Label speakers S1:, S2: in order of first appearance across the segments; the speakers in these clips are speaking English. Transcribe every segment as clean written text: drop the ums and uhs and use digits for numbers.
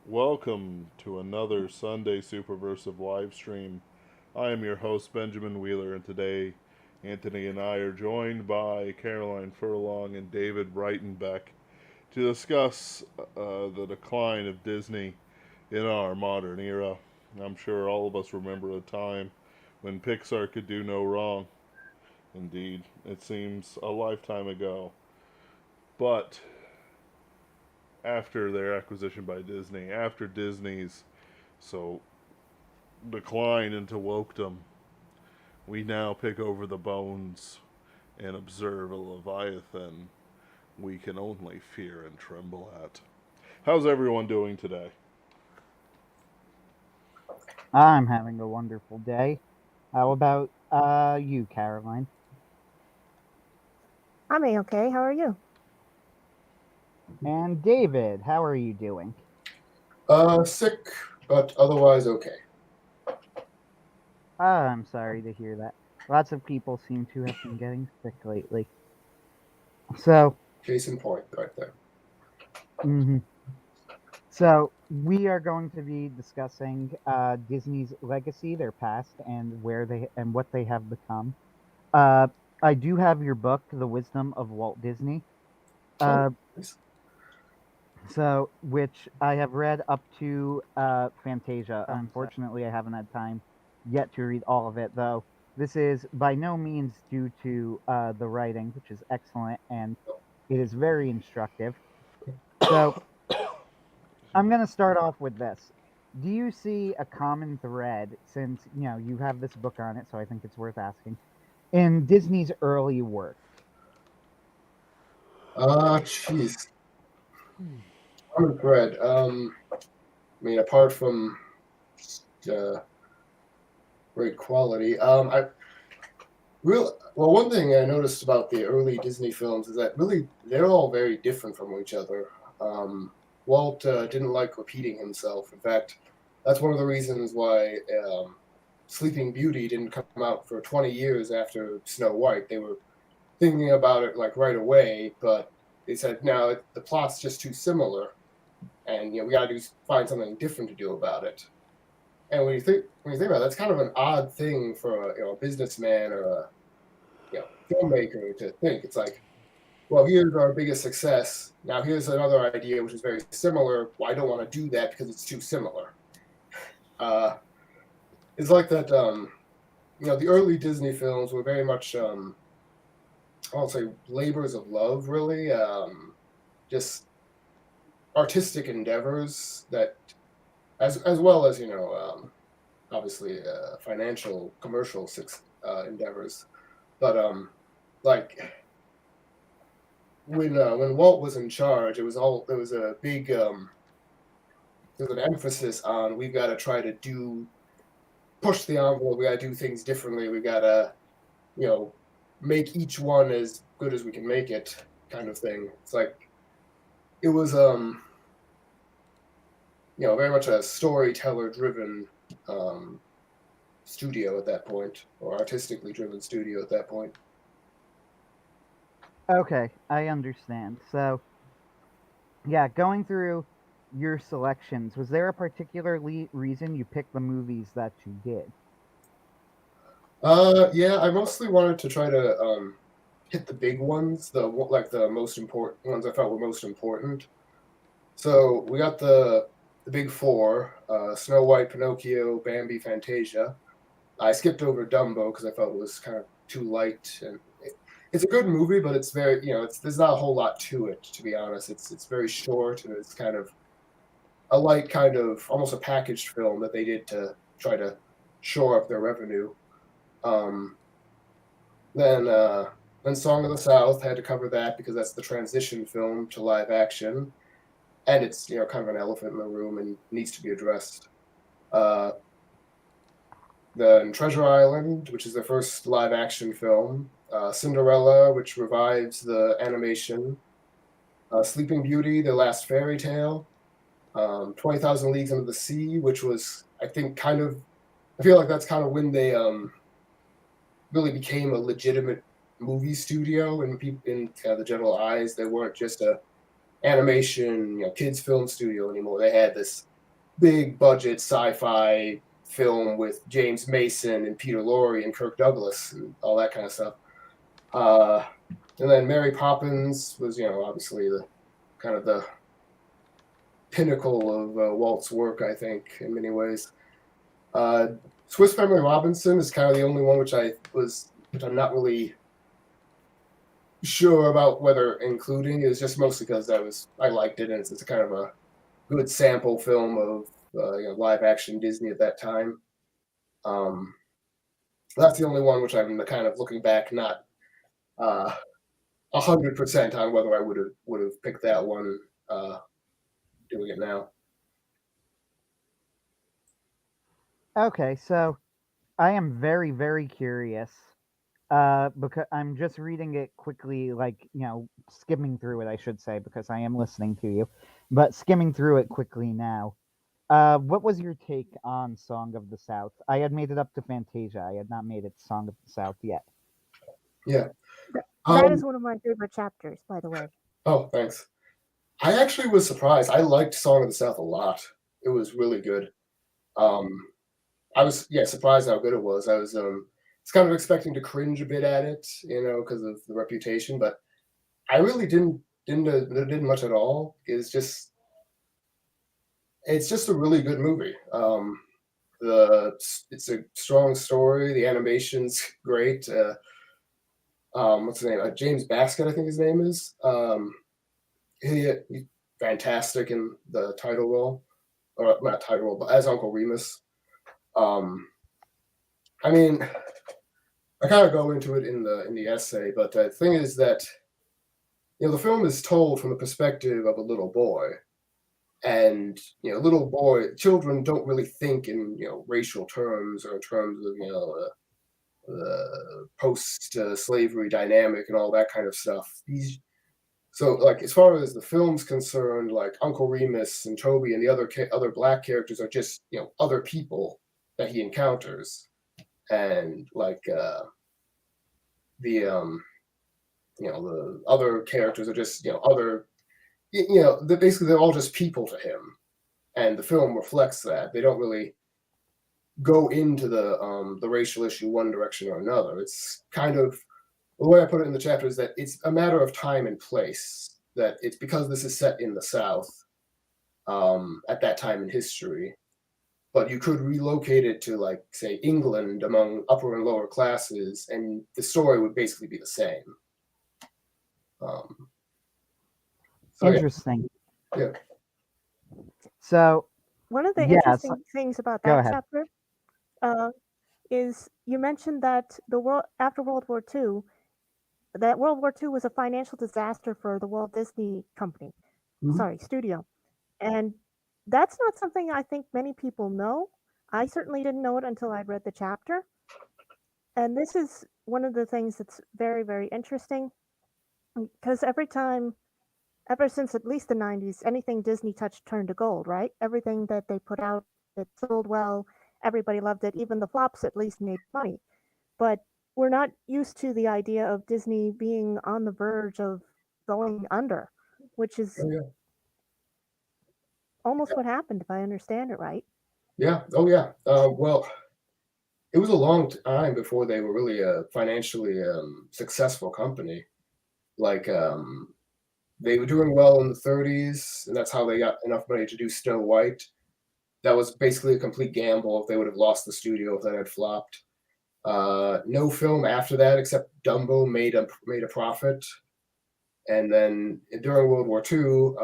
S1: Welcome to another Sunday Superversive live stream. I am your host, Benjamin Wheeler, and today Anthony and I are joined by Caroline Furlong and David Breitenbeck to discuss the decline of Disney in our modern era. I'm sure all of us remember a time when Pixar could do no wrong. Indeed, it seems a lifetime ago. But after their acquisition by Disney, after Disney's so decline into wokedom, we now pick over the bones and observe a leviathan we can only fear and tremble at. How's everyone doing today?
S2: I'm having a wonderful day. How about you, Caroline?
S3: I'm okay. How are you?
S2: And David, how are you doing?
S4: Sick, but otherwise okay.
S2: I'm sorry to hear that. Lots of people seem to have been getting sick lately. So,
S4: Case in point, right there.
S2: mhm. So we are going to be discussing Disney's legacy, their past, and what they have become. Uh, I do have your book, The Wisdom of Walt Disney.
S4: Oh,
S2: Uh,
S4: nice.
S2: So, which I have read up to Fantasia. Unfortunately, I haven't had time yet to read all of it, though. This is by no means due to the writing, which is excellent and it is very instructive. So, I'm going to start off with this. Do you see a common thread, since you have this book on it, so I think it's worth asking, in Disney's early work?
S4: Jeez. Common thread. I mean, apart from uh, great quality, one thing I noticed about the early Disney films is that really they're all very different from each other. Walt didn't like repeating himself. In fact, that's one of the reasons why Sleeping Beauty didn't come out for 20 years after Snow White. They were thinking about it like right away, but they said, no, the plot's just too similar, and we got to find something different to do about it. And when you think about it, that's kind of an odd thing for a businessman or a filmmaker to think. It's like, well, here's our biggest success. Now here's another idea which is very similar. Well, I don't want to do that because it's too similar. It's like that. The early Disney films were very much, I'll say, labors of love, really. Just artistic endeavors that, as well as obviously financial commercial endeavors. But like when Walt was in charge, there was a big there was an emphasis on we've got to try to push the envelope. We got to do things differently. We got to make each one as good as we can make it, kind of thing. It's like it was very much a storyteller driven studio at that point, or artistically driven studio at that point.
S2: Okay, I understand. So, yeah, going through your selections, was there a particular reason you picked the movies that you did?
S4: Yeah, I mostly wanted to try to hit the big ones, the most important ones I felt were most important. So we got the big four: Snow White, Pinocchio, Bambi, Fantasia. I skipped over Dumbo because I felt it was kind of too light, and it's a good movie, but it's very there's not a whole lot to it, to be honest. It's very short, and it's kind of a light, kind of almost a packaged film that they did to try to shore up their revenue. Um, then Song of the South had to cover that because that's the transition film to live action, and it's kind of an elephant in the room and needs to be addressed. Uh, then Treasure Island, which is their first live action film. Cinderella, which revives the animation. Sleeping Beauty, their last fairy tale. 20,000 Leagues Under the Sea, which was, I think, I feel like that's kind of when they really became a legitimate movie studio in the general eyes. They weren't just a animation, kids film studio anymore. They had this big budget sci-fi film with James Mason and Peter Lorre and Kirk Douglas and all that kind of stuff. And then Mary Poppins was, obviously the kind of the pinnacle of Walt's work, I think, in many ways. Swiss Family Robinson is kind of the only one which I'm not really sure about whether including. Is just mostly because I liked it, and it's kind of a good sample film of live action Disney at that time. That's the only one which I'm kind of looking back, not 100% on whether I would have picked that one doing it now.
S2: Okay, so I am very, very curious. Because I'm just reading it quickly, like, skimming through it, I should say, because I am listening to you, but skimming through it quickly now. What was your take on Song of the South? I had made it up to Fantasia. I had not made it Song of the South yet.
S4: Yeah.
S3: That is one of my favorite chapters, by the way.
S4: Oh, thanks. I actually was surprised. I liked Song of the South a lot. It was really good. I was surprised how good it was. I was kind of expecting to cringe a bit at it, because of the reputation, but I really didn't much at all. It's just a really good movie. It's a strong story. The animation's great. What's his name? James Baskett, I think his name is. He's fantastic in the title role, or not title role, but as Uncle Remus. I mean, I kind of go into it in the essay, but the thing is that the film is told from the perspective of a little boy, and children don't really think in racial terms or in terms of the post-slavery dynamic and all that kind of stuff. So, like, as far as the film's concerned, like Uncle Remus and Toby and the other black characters are just other people that he encounters, and like the other characters are just other basically they're all just people to him, and the film reflects that. They don't really go into the racial issue one direction or another. It's kind of the way I put it in the chapter is that it's a matter of time and place. That it's because this is set in the South at that time in history, but you could relocate it to, like, say, England among upper and lower classes, and the story would basically be the same.
S2: Interesting.
S4: Yeah.
S2: So
S3: one of the
S2: yes,
S3: interesting things about that chapter is you mentioned that after World War II, that World War II was a financial disaster for the Walt Disney Company, studio, and that's not something I think many people know. I certainly didn't know it until I read the chapter, and this is one of the things that's very, very interesting, because ever since at least the 90s, anything Disney touched turned to gold, right? Everything that they put out that sold well, everybody loved it. Even the flops at least made money. But we're not used to the idea of Disney being on the verge of going under, which is almost what happened, if I understand it right.
S4: Yeah. Oh, yeah. Well, it was a long time before they were really a financially successful company. Like, they were doing well in the 30s, and that's how they got enough money to do Snow White. That was basically a complete gamble. If they would have lost the studio, if that had flopped. No film after that except Dumbo made a profit. And then during World War II,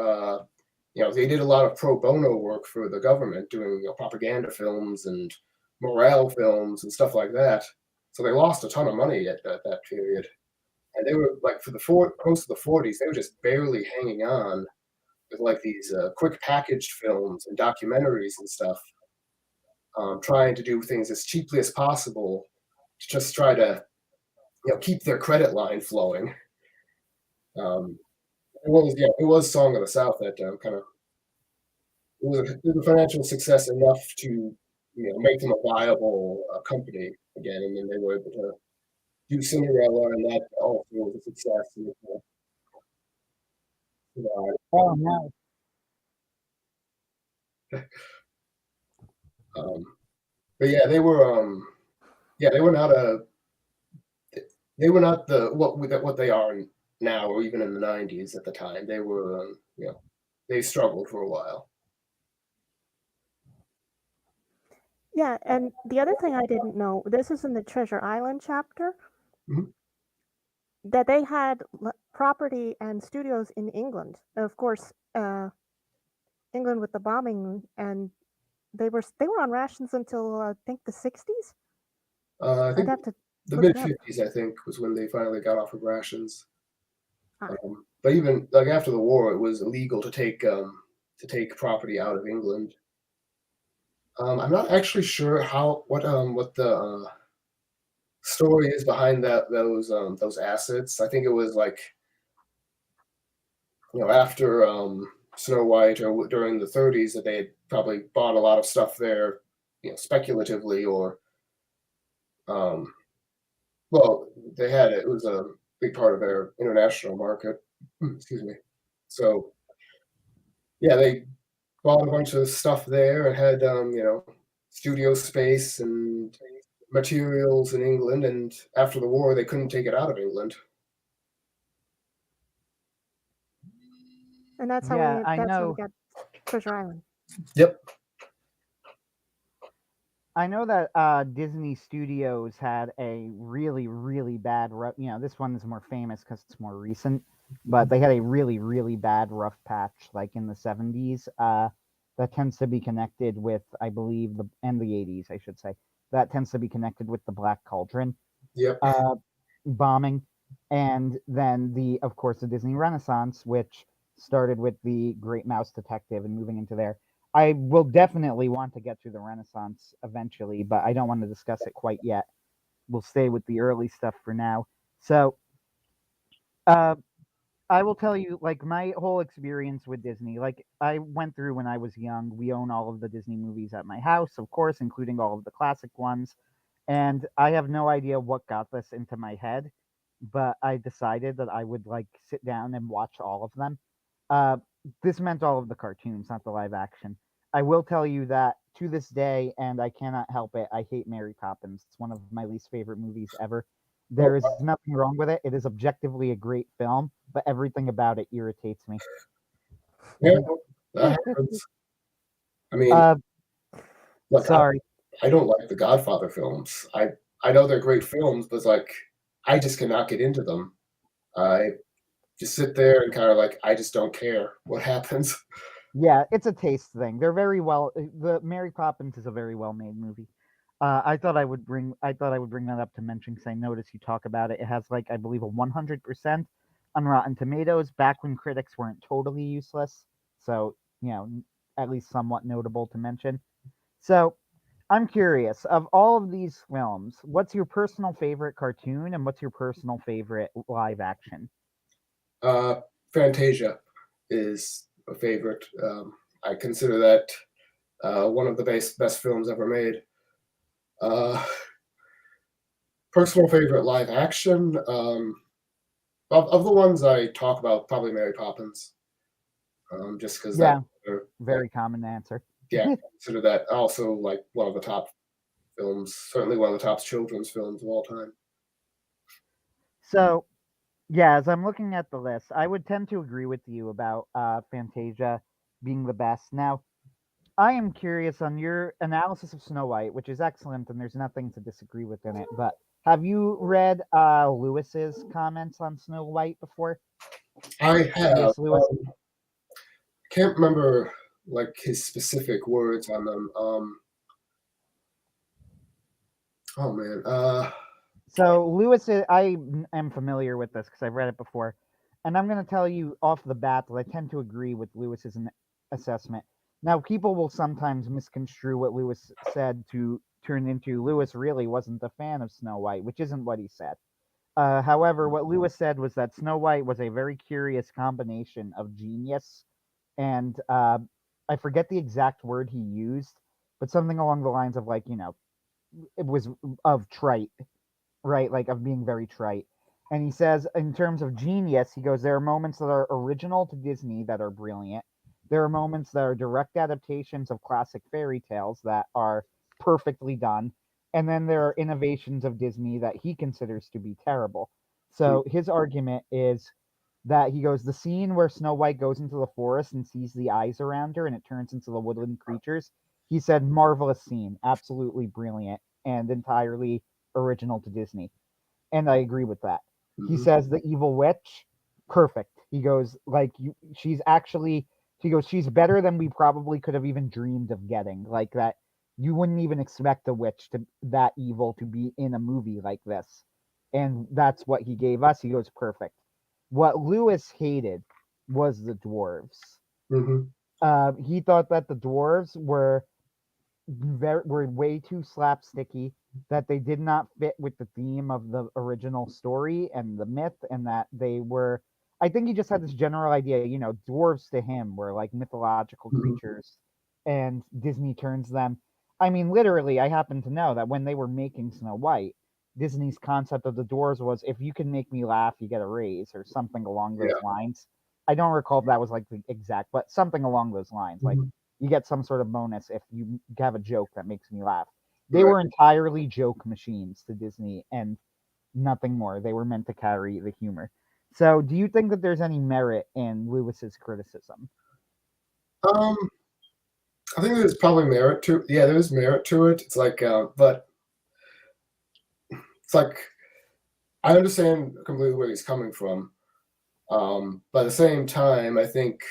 S4: they did a lot of pro bono work for the government, doing propaganda films and morale films and stuff like that. So they lost a ton of money at that period. And they were, like, for most of the 40s, they were just barely hanging on with, like, these quick packaged films and documentaries and stuff, trying to do things as cheaply as possible to just try to keep their credit line flowing. It was Song of the South that kind of it was a financial success enough to make them a viable company again, and then they were able to do Cinderella, and that also was a success. And,
S2: oh no.
S4: But yeah, they were they were not what they are now, or even in the '90s at the time. They were they struggled for a while.
S3: Yeah, and the other thing I didn't know, this is in the Treasure Island chapter,
S4: Mhm.
S3: that they had property and studios in England. Of course, England with the bombing, and they were on rations until I think the 60s.
S4: I
S3: I'd
S4: think
S3: have to
S4: the
S3: look
S4: mid
S3: it up.
S4: '50s, I think, was when they finally got off of rations.
S3: Ah,
S4: But even like after the war, it was illegal to take property out of England. I'm not actually sure what the story is behind those assets. I think it was like after Snow White or during the '30s that they had probably bought a lot of stuff there, speculatively or um, well, they had it. It was a big part of their international market. Excuse me. So yeah, they bought a bunch of stuff there and had studio space and materials in England. And after the war, they couldn't take it out of England.
S3: and that's how
S2: Yeah,
S3: we
S2: I
S3: that's how we
S2: know.
S3: got Treasure Island.
S4: Yep.
S2: I know that Disney Studios had a really, really bad rough. This one is more famous because it's more recent, but they had a really, really bad rough patch, like in the '70s. That tends to be connected with, I believe, and the '80s, I should say. That tends to be connected with the Black Cauldron
S4: Yep.
S2: uh, bombing, and then of course, the Disney Renaissance, which started with the Great Mouse Detective and moving into there. I will definitely want to get to the Renaissance eventually, but I don't want to discuss it quite yet. We'll stay with the early stuff for now. So, uh, I will tell you, like, my whole experience with Disney. Like, I went through when I was young. We own all of the Disney movies at my house, of course, including all of the classic ones. And I have no idea what got this into my head, but I decided that I would like sit down and watch all of them. Uh, this meant all of the cartoons, not the live action. I will tell you that to this day, and I cannot help it, I hate Mary Poppins. It's one of my least favorite movies ever.
S4: Oh,
S2: There is nothing wrong with it. It is objectively a great film, but everything about it irritates me.
S4: yeah, that happens. I mean,
S2: Uh,
S4: look,
S2: sorry.
S4: I don't like the Godfather films. I know they're great films, but it's like I just cannot get into them. I just sit there and kind of like I just don't care what happens.
S2: Yeah, it's a taste thing. They're very well. The Mary Poppins is a very well made movie. I thought I would bring that up to mention because I noticed you talk about it. It has like I believe a 100% on Rotten Tomatoes. Back when critics weren't totally useless, so at least somewhat notable to mention. So I'm curious of all of these films, what's your personal favorite cartoon and what's your personal favorite live action?
S4: Uh, Fantasia is a favorite. I consider that one of the best films ever made. Uh, Personal favorite live action of the ones I talk about, probably Mary Poppins, just because
S2: Yeah,
S4: that
S2: very common answer.
S4: yeah, I consider that also like one of the top films, certainly one of the top children's films of all time.
S2: So, yeah, as I'm looking at the list, I would tend to agree with you about Fantasia being the best. Now, I am curious on your analysis of Snow White, which is excellent, and there's nothing to disagree with in it. But have you read Lewis's comments on Snow White before?
S4: I have.
S2: C.S. Lewis.
S4: Can't remember like his specific words on them. Oh man.
S2: So I am familiar with this because I've read it before, and I'm going to tell you off the bat that I tend to agree with Lewis's assessment. Now, people will sometimes misconstrue what Lewis said to turn into Lewis really wasn't a fan of Snow White, which isn't what he said. However, what Lewis said was that Snow White was a very curious combination of genius and I forget the exact word he used, but something along the lines of like it was of trite, right? Like of being very trite. And he says, in terms of genius, he goes, there are moments that are original to Disney that are brilliant. There are moments that are direct adaptations of classic fairy tales that are perfectly done, and then there are innovations of Disney that he considers to be terrible. So his argument is that he goes, the scene where Snow White goes into the forest and sees the eyes around her and it turns into the woodland creatures. He said, marvelous scene, absolutely brilliant, and entirely original to Disney. And I agree with that. He says the evil witch, perfect. He goes, like, she's actually, he goes, she's better than we probably could have even dreamed of getting. Like that, you wouldn't even expect a witch to that evil to be in a movie like this. And that's what he gave us. He goes, perfect. What Lewis hated was the dwarves. He thought that the dwarves were way too slapsticky, that they did not fit with the theme of the original story and the myth, and that they were, I think he just had this general idea, dwarves to him were like mythological creatures, and Disney turns them. I mean, literally, I happen to know that when they were making Snow White, Disney's concept of the dwarves was, if you can make me laugh, you get a raise, or something along those lines. I don't recall if that was like the exact, but something along those lines. Like, you get some sort of bonus if you have a joke that makes me laugh. They were entirely joke machines to Disney and nothing more. They were meant to carry the humor. So, do you think that there's any merit in Lewis's criticism?
S4: I think there's probably merit to. Yeah, there's merit to it. It's like, but it's like I understand completely where he's coming from. But at the same time, I think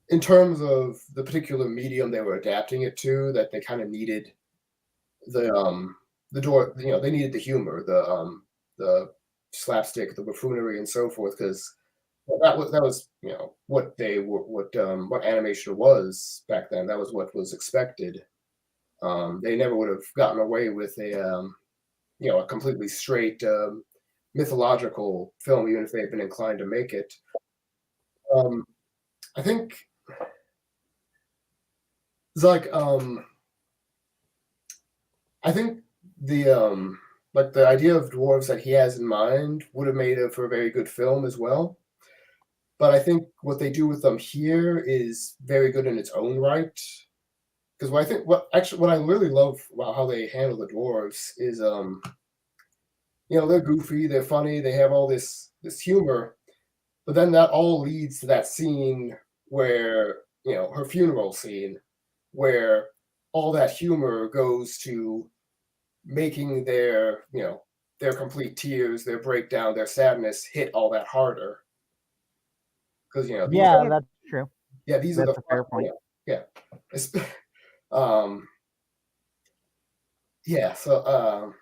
S4: in terms of the particular medium they were adapting it to, that they kind of needed the door. They needed the humor, the slapstick, the buffoonery, and so forth, because that was what animation was back then. That was what was expected. They never would have gotten away with a completely straight mythological film, even if they had been inclined to make it. I think it's like I think the idea of dwarves that he has in mind would have made it for a very good film as well. But I think what they do with them here is very good in its own right. Because what I really love about how they handle the dwarves is they're goofy, they're funny, they have all this humor, but then that all leads to that scene where her funeral scene, where all that humor goes to making their complete tears, their breakdown, their sadness hit all that harder. Because
S2: that's true.
S4: Yeah, these are the
S2: fair point.
S4: Yeah. So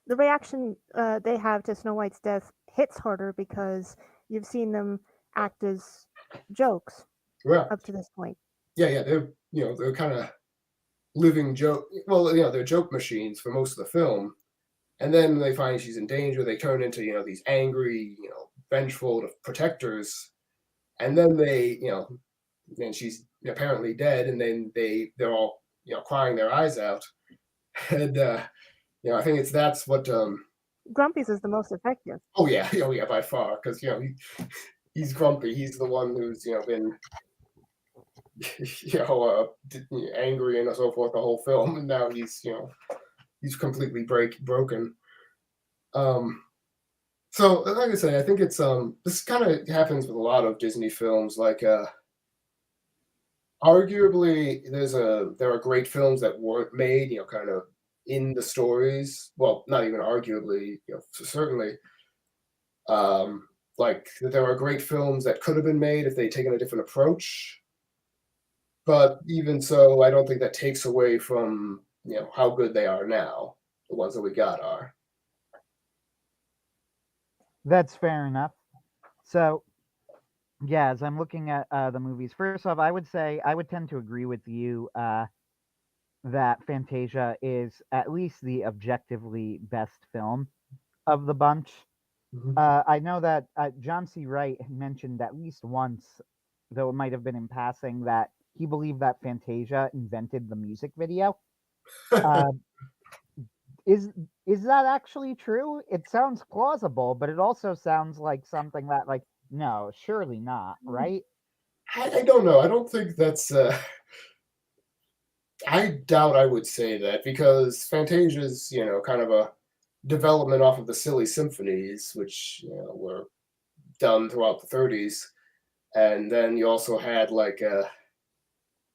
S3: the reaction they have to Snow White's death hits harder because you've seen them act as jokes up to this point.
S4: Yeah, they're kind of living joke. Well, they're joke machines for most of the film, and then they find she's in danger. They turn into these angry, vengeful protectors, and then then she's apparently dead, and then they're all crying their eyes out, and I think that's what.
S3: Grumpy's is the most effective.
S4: Oh yeah, by far, because he's grumpy. He's the one who's been angry and so forth the whole film, and now he's completely broken. So like I say, I think it's this kind of happens with a lot of Disney films. Like arguably, there are great films that weren't made, kind of in the stories. Well, not even arguably, certainly. Like there are great films that could have been made if they'd taken a different approach. But even so, I don't think that takes away from how good they are now. The ones that we got are.
S2: That's fair enough. So, yeah, as I'm looking at the movies, first off, I would say I would tend to agree with you that Fantasia is at least the objectively best film of the bunch. I know that John C. Wright mentioned at least once, though it might have been in passing, that he believed that Fantasia invented the music video. Is that actually true? It sounds plausible, but it also sounds like something that, like, no, surely not, right?
S4: I don't know. I don't think that's. I doubt I would say that because Fantasia's, kind of a development off of the silly symphonies, which were done throughout the 30s, and then you also had like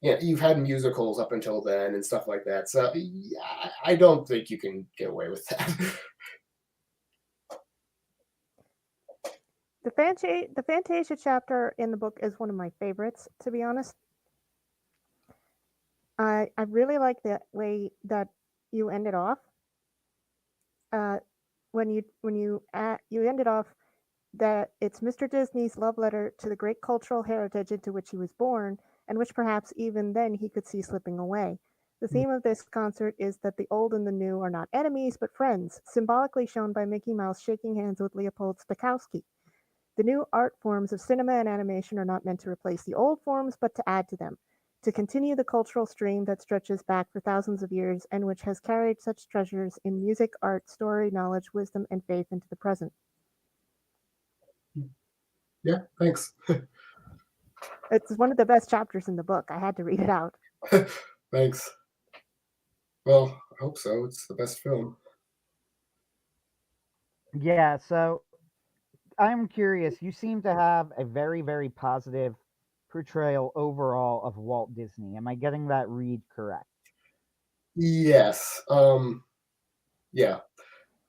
S4: you've had musicals up until then and stuff like that. So yeah, I don't think you can get away with that.
S3: The Fantasia chapter in the book is one of my favorites, to be honest. I really like the way that you ended off. When you ended off that it's Mr. Disney's love letter to the great cultural heritage into which he was born, and which perhaps even then he could see slipping away. The theme of this concert is that the old and the new are not enemies but friends, symbolically shown by Mickey Mouse shaking hands with Leopold Stokowski. The new art forms of cinema and animation are not meant to replace the old forms, but to add to them, to continue the cultural stream that stretches back for thousands of years and which has carried such treasures in music, art, story, knowledge, wisdom, and faith into the present.
S4: Yeah, thanks.
S3: It's one of the best chapters in the book. I had to read it out.
S4: Thanks. Well, I hope so. It's the best film.
S2: Yeah, so I'm curious. You seem to have a very, very positive portrayal overall of Walt Disney. Am I getting that read correct?
S4: Yes. Yeah.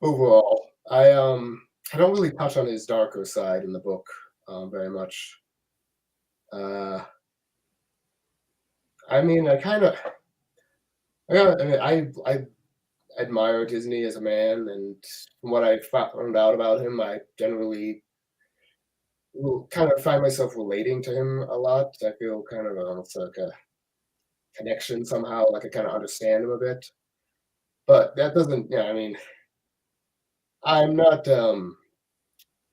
S4: Overall, I don't really touch on his darker side in the book very much. I mean, I admire Disney as a man, and from what I found out about him, I generally will kind of find myself relating to him a lot. I feel kind of almost like a connection somehow, like I kind of understand him a bit. But that doesn't, yeah, I mean, I'm not, um,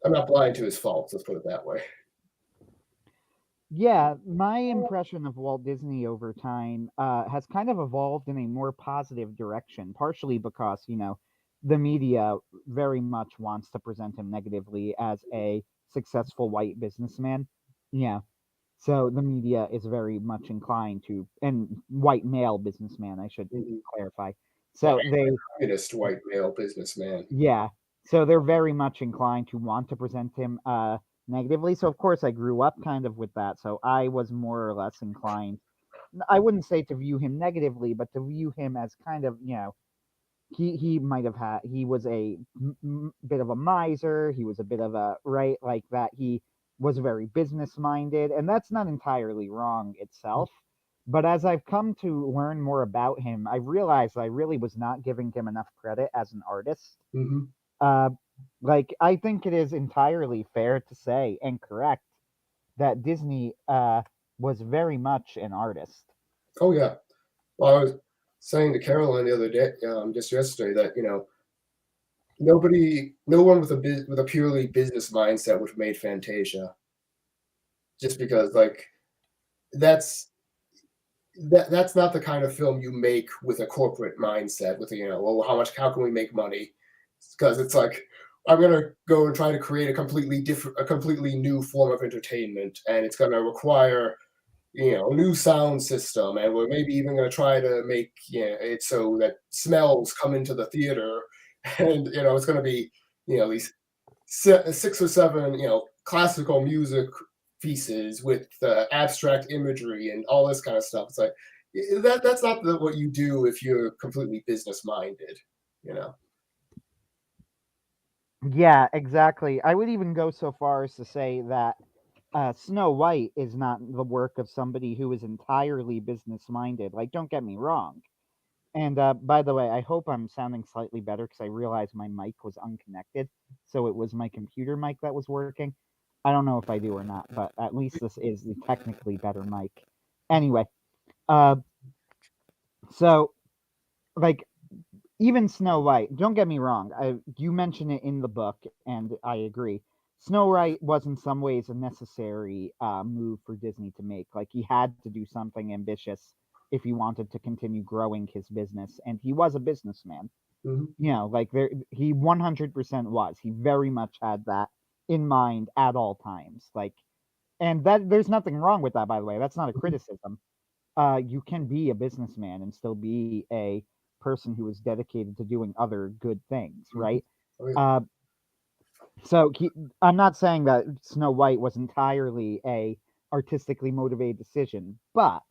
S4: I'm not blind to his faults. Let's put it that way.
S2: Yeah, my impression of Walt Disney over time has kind of evolved in a more positive direction, partially because, the media very much wants to present him negatively as a successful white businessman. Yeah. So the media is very much inclined to, and white male businessman, I should
S4: Mhm.
S2: clarify.
S4: Yeah,
S2: So they,
S4: communist white male businessman.
S2: yeah. So they're very much inclined to want to present him negatively. So of course I grew up kind of with that. So I was more or less inclined, I wouldn't say to view him negatively, but to view him as kind of, he might have had, he was a bit of a miser, he was a bit of a, right, like that, he was very business minded, and that's not entirely wrong itself. But as I've come to learn more about him, I realized I really was not giving him enough credit as an artist.
S4: Hmm.
S2: uh like, I think it is entirely fair to say and correct that Disney was very much an artist.
S4: Oh yeah. Well, I was saying to Caroline the other day, just yesterday, that no one with with a purely business mindset would have made Fantasia, just because like that's that's not the kind of film you make with a corporate mindset. With well, how can we make money? Because it's like I'm gonna go and try to create a completely new form of entertainment, and it's gonna require a new sound system, and we're maybe even going to try to make it so that smells come into the theater, and it's going to be these 6 or 7 classical music pieces with abstract imagery and all this kind of stuff. It's like that's not what you do if you're completely business minded, you know.
S2: Yeah, exactly. I would even go so far as to say that Snow White is not the work of somebody who is entirely business minded. Like, don't get me wrong. And by the way, I hope I'm sounding slightly better because I realized my mic was unconnected. So it was my computer mic that was working. I don't know if I do or not, but at least this is the technically better mic. Anyway, uh, so, like, even Snow White, don't get me wrong, you mention it in the book, and I agree. Snow White was in some ways a necessary move for Disney to make. Like, he had to do something ambitious if he wanted to continue growing his business, and he was a businessman.
S4: Hmm.
S2: Like, he 100% was. He very much had that in mind at all times. Like, and that there's nothing wrong with that, by the way. That's not a criticism. You can be a businessman and still be a person who is dedicated to doing other good things, right?
S4: Oh, yeah.
S2: So I'm not saying that Snow White was entirely a artistically motivated decision, but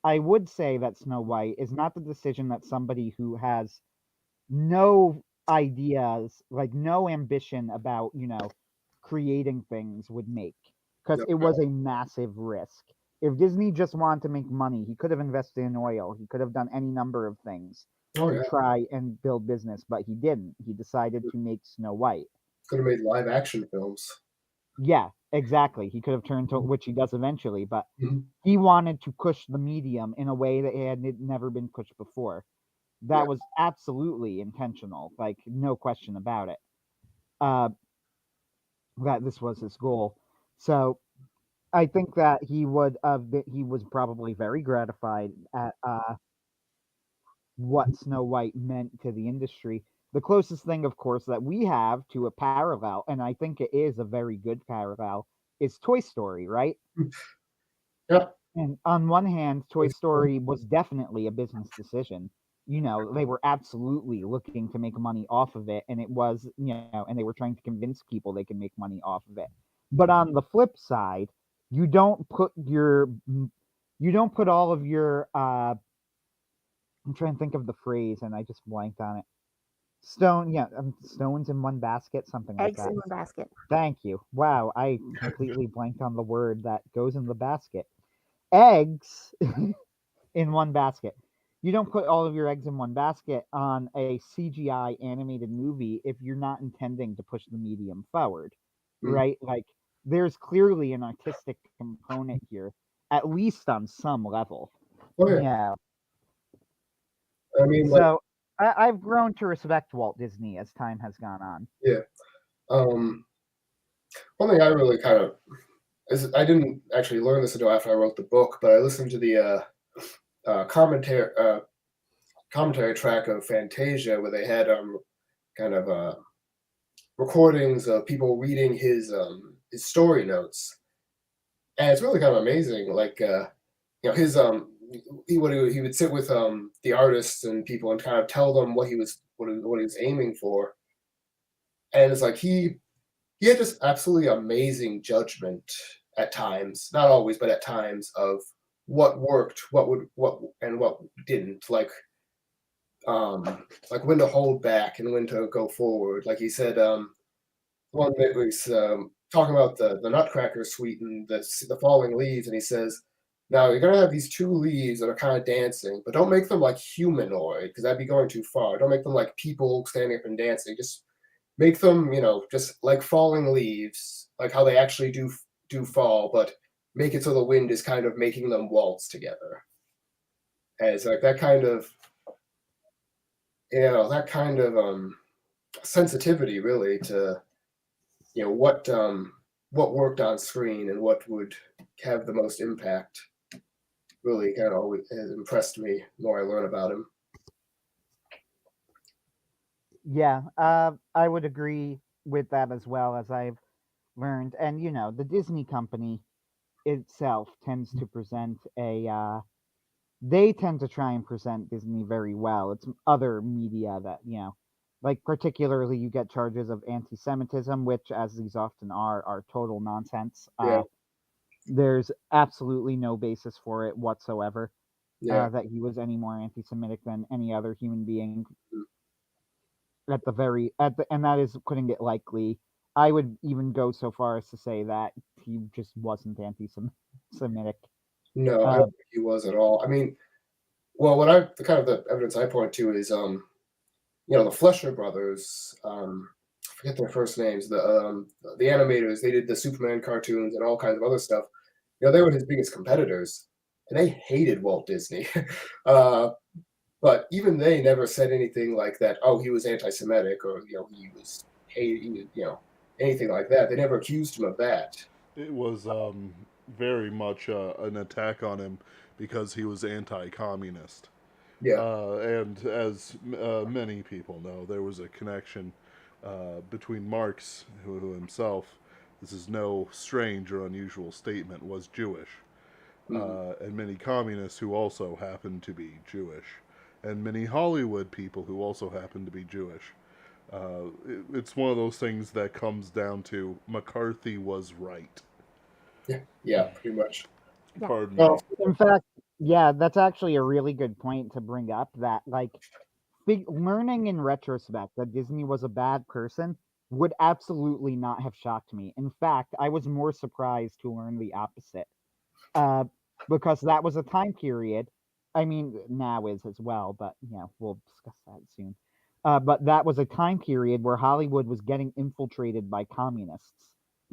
S2: I would say that Snow White is not the decision that somebody who has no ideas, like no ambition about, creating things would make, because it was a massive risk. If Disney just wanted to make money, he could have invested in oil. He could have done any number of things
S4: Oh,
S2: to
S4: yeah.
S2: try and build business, but he didn't. He decided to make Snow White.
S4: Could have made live action films.
S2: Yeah, exactly. He could have turned to, which he does eventually, but
S4: Mhm.
S2: he wanted to push the medium in a way that had never been pushed before. That
S4: Yeah.
S2: was absolutely intentional, like no question about it. Uh, that this was his goal. So I think that he was probably very gratified at what Snow White meant to the industry. The closest thing, of course, that we have to a parallel, and I think it is a very good parallel, is Toy Story, right?
S4: Yeah.
S2: And on one hand, Toy Story was definitely a business decision. They were absolutely looking to make money off of it, and it was, and they were trying to convince people they can make money off of it. But on the flip side, you don't put all of your I'm trying to think of the phrase and I just blanked on it. Stones in one basket, something like
S3: Eggs
S2: that.
S3: in one basket.
S2: Thank you. Wow, I completely blanked on the word that goes in the basket. Eggs in one basket. You don't put all of your eggs in one basket on a CGI animated movie if you're not intending to push the medium forward, right? Like, there's clearly an artistic component here, at least on some level.
S4: Oh, yeah.
S2: Yeah.
S4: I mean, like,
S2: So I've grown to respect Walt Disney as time has gone on.
S4: yeah. One thing I really kind of I didn't actually learn this until after I wrote the book, but I listened to the commentary track of Fantasia where they had kind of recordings of people reading his story notes, and it's really kind of amazing. Like his he would sit with the artists and people and kind of tell them what he was aiming for, and it's like he had just absolutely amazing judgment at times, not always, but at times of what worked, what didn't. Like when to hold back and when to go forward. Like he said, one that was talking about the Nutcracker suite and the falling leaves, and he says, "Now you're gonna have these two leaves that are kind of dancing, but don't make them like humanoid because that'd be going too far. Don't make them like people standing up and dancing. Just make them, just like falling leaves, like how they actually do fall, but make it so the wind is kind of making them waltz together." And it's like that kind of sensitivity really to what worked on screen and what would have the most impact really kind of always has impressed me the more I learn about him.
S2: Yeah, I would agree with that as well, as I've learned. And the Disney company itself tends to present they tend to try and present Disney very well. It's other media that, like particularly you get charges of anti-Semitism, which, as these often are total nonsense.
S4: Yeah,
S2: There's absolutely no basis for it whatsoever.
S4: yeah.
S2: That he was any more anti-Semitic than any other human being. And that is putting it lightly. I would even go so far as to say that he just wasn't anti-Semitic.
S4: No, I don't think he was at all. I mean, well, the evidence I point to is the Flesher brothers. I forget their first names. The animators. They did the Superman cartoons and all kinds of other stuff. They were his biggest competitors, and they hated Walt Disney. But even they never said anything like that. Oh, he was anti-Semitic, or he was anything like that. They never accused him of that.
S1: It was very much an attack on him because he was anti-communist.
S4: Yeah,
S1: And as many people know, there was a connection between Marx, who himself this is no strange or unusual statement, was Jewish. And many communists who also happened to be Jewish, and many Hollywood people who also happen to be Jewish. It's one of those things that comes down to McCarthy was right.
S4: Yeah, pretty much.
S3: Yeah.
S1: Pardon
S4: Well,
S1: me.
S2: In fact, yeah, that's actually a really good point to bring up. That like learning in retrospect that Disney was a bad person would absolutely not have shocked me. In fact, I was more surprised to learn the opposite. Uh, because that was a time period. I mean, now is as well, but we'll discuss that soon. But that was a time period where Hollywood was getting infiltrated by communists.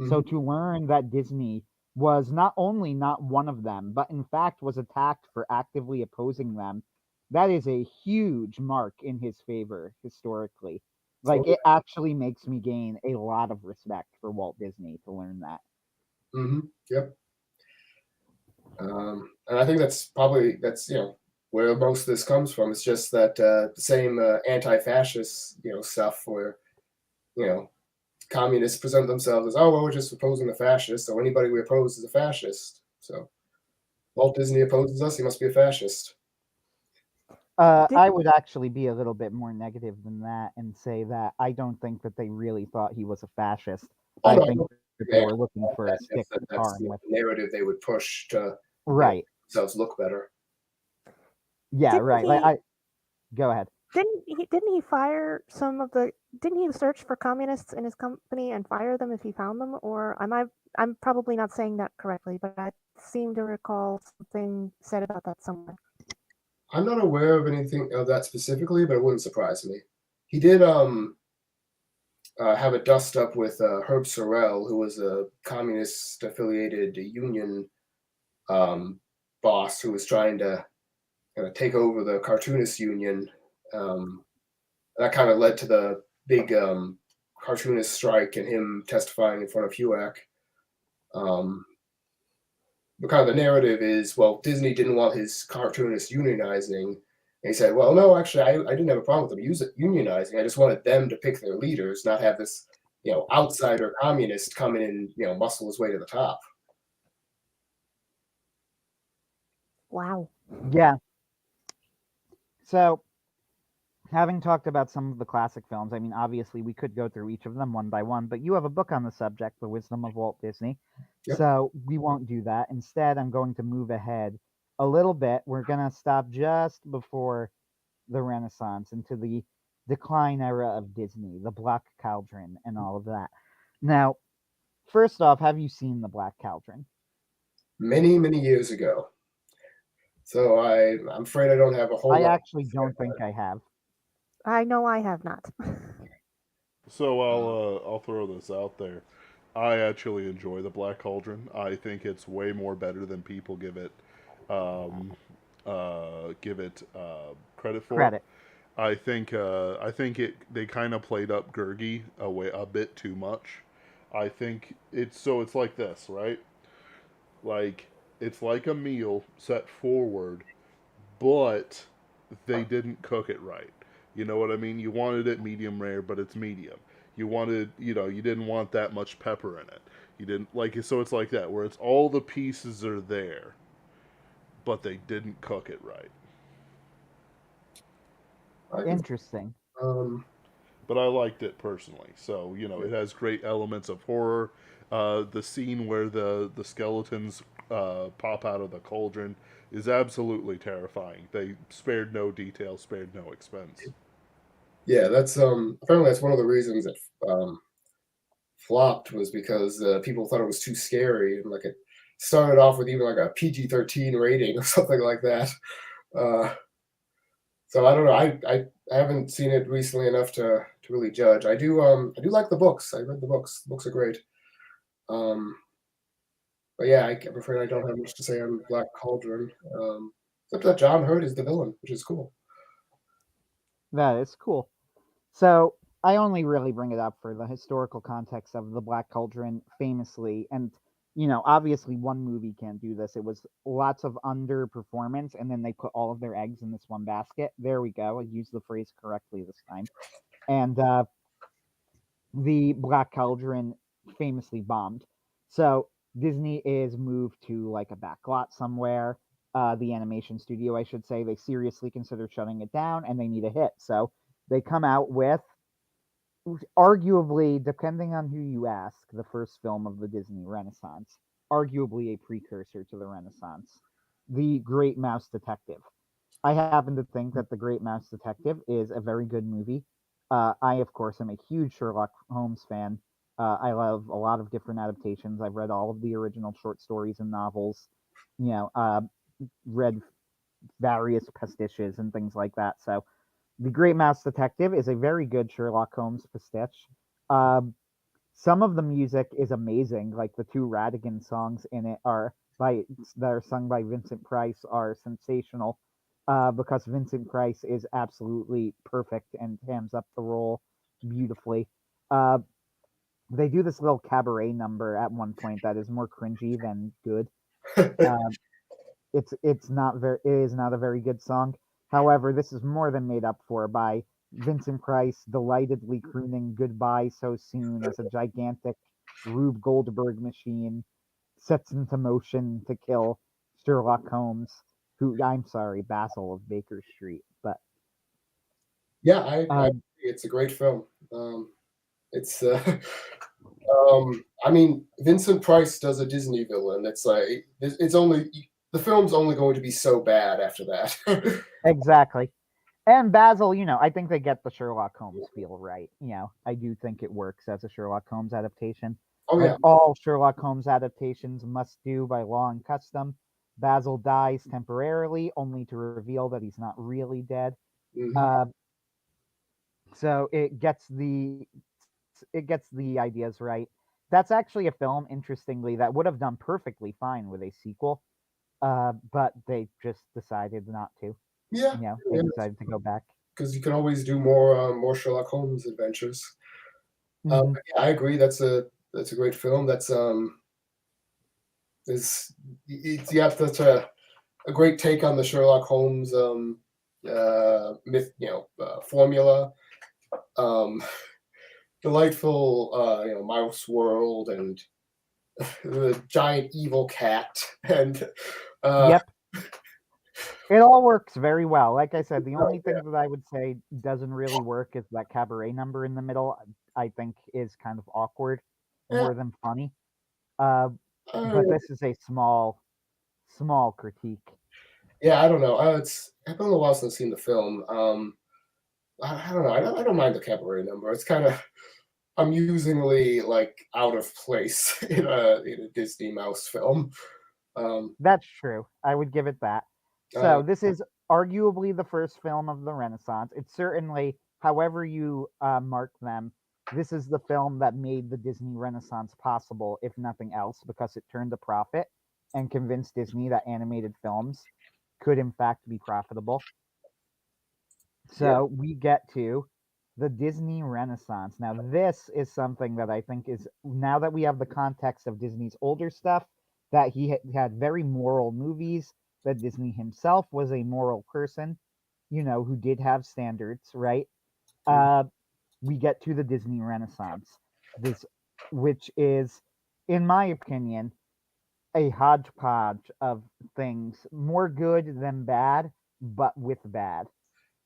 S2: So to learn that Disney was not only not one of them, but in fact was attacked for actively opposing them, that is a huge mark in his favor historically. Like, it actually makes me gain a lot of respect for Walt Disney to learn that.
S4: Yep. And I think that's where most of this comes from. It's just that the same anti-fascist stuff where communists present themselves as, oh well, we're just opposing the fascists, so anybody we oppose is a fascist. So Walt Disney opposes us, he must be a fascist.
S2: I would actually be a little bit more negative than that and say that I don't think that they really thought he was a fascist. I think that they were looking for a stick to tar him with.
S4: The narrative they would push to
S2: Right.
S4: make themselves look better.
S2: Yeah, right. Like, go ahead.
S3: Didn't he fire some of the? Didn't he search for communists in his company and fire them if he found them? Or I'm probably not saying that correctly, but I seem to recall something said about that somewhere.
S4: I'm not aware of anything of that specifically, but it wouldn't surprise me. He did have a dust up with Herb Sorrell, who was a communist-affiliated union boss who was trying to take over the cartoonist union. That kind of led to the big cartoonist strike and him testifying in front of HUAC. But kind of the narrative is, well, Disney didn't want his cartoonists unionizing. And he said, well, no, actually, I didn't have a problem with them unionizing. I just wanted them to pick their leaders, not have this, outsider communist come in and, muscle his way to the top.
S3: Wow.
S2: Yeah. So, having talked about some of the classic films, I mean, obviously we could go through each of them one by one, but you have a book on the subject, The Wisdom of Walt Disney.
S4: Yep.
S2: So we won't do that. Instead, I'm going to move ahead a little bit. We're going to stop just before the Renaissance into the decline era of Disney, the Black Cauldron, and all of that. Now, first off, have you seen the Black Cauldron?
S4: Many, many years ago. So I'm afraid I don't have a whole lot.
S2: I actually don't think I have.
S3: I know I have not.
S1: So I'll throw this out there. I actually enjoy the Black Cauldron. I think it's way more better than people give it credit for. I think they kind of played up Gurgi a bit too much. I think it's like this, right? Like, it's like a meal set forward, but they didn't cook it right. You know what I mean? You wanted it medium rare, but it's medium. You wanted, you didn't want that much pepper in it. You didn't like it, so it's like that, where it's all the pieces are there, but they didn't cook it right.
S2: Interesting.
S1: But I liked it personally. So, it has great elements of horror. The scene where the skeletons pop out of the cauldron is absolutely terrifying. They spared no detail, spared no expense.
S4: Yeah, that's apparently that's one of the reasons it flopped, was because people thought it was too scary, and like it started off with even like a PG-13 rating or something like that. So I don't know. I haven't seen it recently enough to really judge. I do like the books. I read the books. The books are great. But yeah, I'm afraid I don't have much to say on Black Cauldron. Except that John Hurt is the villain, which is cool.
S2: That is cool. So I only really bring it up for the historical context of the Black Cauldron, famously, and obviously one movie can't do this. It was lots of underperformance, and then they put all of their eggs in this one basket. There we go. I used the phrase correctly this time. And the Black Cauldron famously bombed. So Disney is moved to like a back lot somewhere. The animation studio, I should say, they seriously consider shutting it down, and they need a hit. So they come out with, arguably, depending on who you ask, the first film of the Disney Renaissance, arguably a precursor to the Renaissance, The Great Mouse Detective. I happen to think that The Great Mouse Detective is a very good movie. I, of course, am a huge Sherlock Holmes fan. I love a lot of different adaptations. I've read all of the original short stories and novels. You know, read various pastiches and things like that. So, The Great Mouse Detective is a very good Sherlock Holmes pastiche. Um, some of the music is amazing. Like the two Radigan songs in it that are sung by Vincent Price are sensational. Because Vincent Price is absolutely perfect and hams up the role beautifully. Uh, they do this little cabaret number at one point that is more cringy than good. Um, it is not a very good song. However, this is more than made up for by Vincent Price delightedly crooning "Goodbye So Soon" as a gigantic Rube Goldberg machine sets into motion to kill Sherlock Holmes, who, I'm sorry, Basil of Baker Street. But
S4: Yeah, I agree. It's a great film. It's I mean, Vincent Price does a Disney villain. It's like it's only the film's only going to be so bad after that.
S2: exactly. And Basil, I think they get the Sherlock Holmes feel right. I do think it works as a Sherlock Holmes adaptation.
S4: Oh
S2: Like
S4: yeah,
S2: all Sherlock Holmes adaptations must do by law and custom. Basil dies temporarily, only to reveal that he's not really dead.
S4: hmm
S2: Uh, so it gets the ideas right. That's actually a film, interestingly, that would have done perfectly fine with a sequel, but they just decided not to.
S4: yeah,
S2: They decided to go back.
S4: because you can always do more Sherlock Holmes adventures.
S2: Hmm.
S4: Yeah, I agree. That's a great film. Is yeah, that's a great take on the Sherlock Holmes myth, formula. Um, Delightful, mouse world and the giant evil cat and uh,
S2: Yep. It all works very well. Like I said, the only
S4: yeah,
S2: thing that I would say doesn't really work is that cabaret number in the middle. I think is kind of awkward,
S4: yeah,
S2: more than funny. Uh,
S4: uh,
S2: but this is a small critique.
S4: yeah. I don't know. It's been a while since I've seen the film. I don't know. I don't mind the cabaret number. It's kind of amusingly like out of place in a Disney mouse film. Um,
S2: That's true. I would give it that.
S4: uh,
S2: So this is arguably the first film of the Renaissance. It's certainly, however you mark them, this is the film that made the Disney Renaissance possible, if nothing else, because it turned a profit and convinced Disney that animated films could in fact be profitable.
S4: yeah,
S2: So we get to the Disney Renaissance. Now, this is something that I think is, now that we have the context of Disney's older stuff, that he had very moral movies, that Disney himself was a moral person, who did have standards, right? Uh, we get to the Disney Renaissance, this, which is, in my opinion, a hodgepodge of things, more good than bad, but with bad.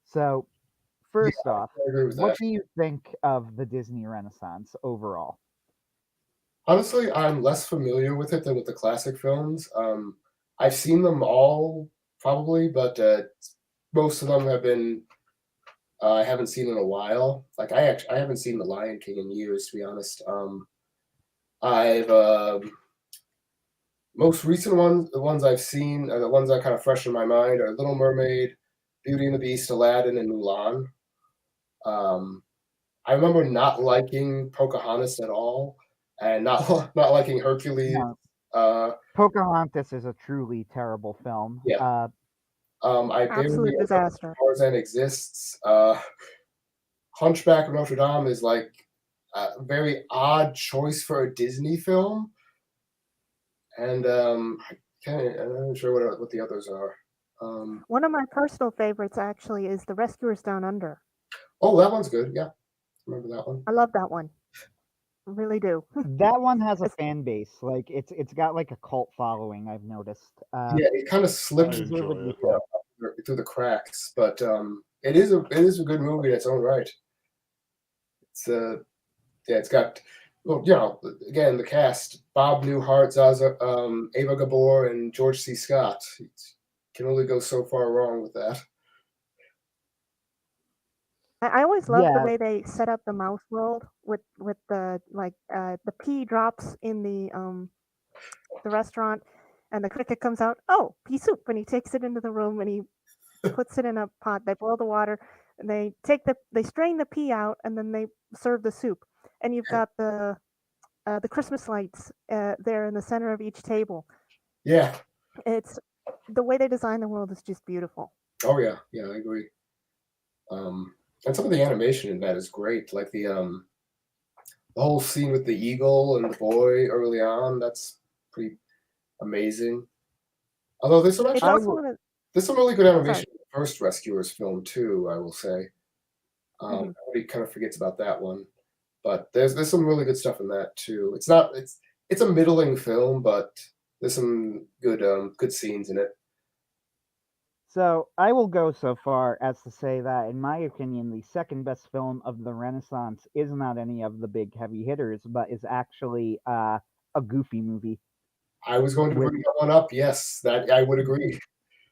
S2: So,
S4: yeah.
S2: first off,
S4: I agree with
S2: what
S4: that.
S2: do you think of the Disney Renaissance overall?
S4: Honestly, I'm less familiar with it than with the classic films. I've seen them all probably, but most of them have been I haven't seen in a while. Like I haven't seen The Lion King in years, to be honest. I've Most recent ones, the ones I've seen, are the ones that kind of fresh in my mind are Little Mermaid, Beauty and the Beast, Aladdin, and Mulan. Um, I remember not liking Pocahontas at all, and not not liking Hercules.
S2: No,
S4: Uh,
S2: Pocahontas is a truly terrible film.
S4: yeah, I barely
S3: Absolute
S4: remember
S3: disaster.
S4: Tarzan exists. Hunchback of Notre Dame is like a very odd choice for a Disney film, and I'm not sure what the others are. Um,
S3: One of my personal favorites actually is The Rescuers Down Under.
S4: oh, that one's good. Yeah, remember that one.
S3: I love that one. really do.
S2: That one has a fan base. Like it's got like a cult following. I've noticed.
S4: Yeah, it kind of
S1: I
S4: slipped
S1: enjoy it.
S4: through the cracks, but it is a good movie in its own right. It's yeah, it's got, well, again, the cast: Bob Newhart, Ava Gabor, and George C. Scott. Can only go so far wrong with that.
S3: I always love the
S2: Yeah.
S3: way they set up the mouse world with the the pea drops in the restaurant, and the cricket comes out. Oh, pea soup, and he takes it into the room and he puts it in a pot. They boil the water, and they strain the pea out, and then they serve the soup. And you've got the Christmas lights there in the center of each table.
S4: Yeah.
S3: It's the way they design the world is just beautiful.
S4: Oh yeah, I agree. And some of the animation in that is great, like the whole scene with the eagle and the boy early on. That's pretty amazing. Although there's some
S3: It's
S4: actually
S3: also one of
S4: there's some really good
S3: sorry.
S4: animation in the first Rescuers film too, I will say.
S3: Mhm.
S4: Everybody kind of forgets about that one, but there's some really good stuff in that too. It's a middling film, but there's some good scenes in it.
S2: So I will go so far as to say that, in my opinion, the second best film of the Renaissance is not any of the big heavy hitters, but is actually a Goofy movie,
S4: I was going to
S2: which
S4: bring that one up. Yes, that I would agree.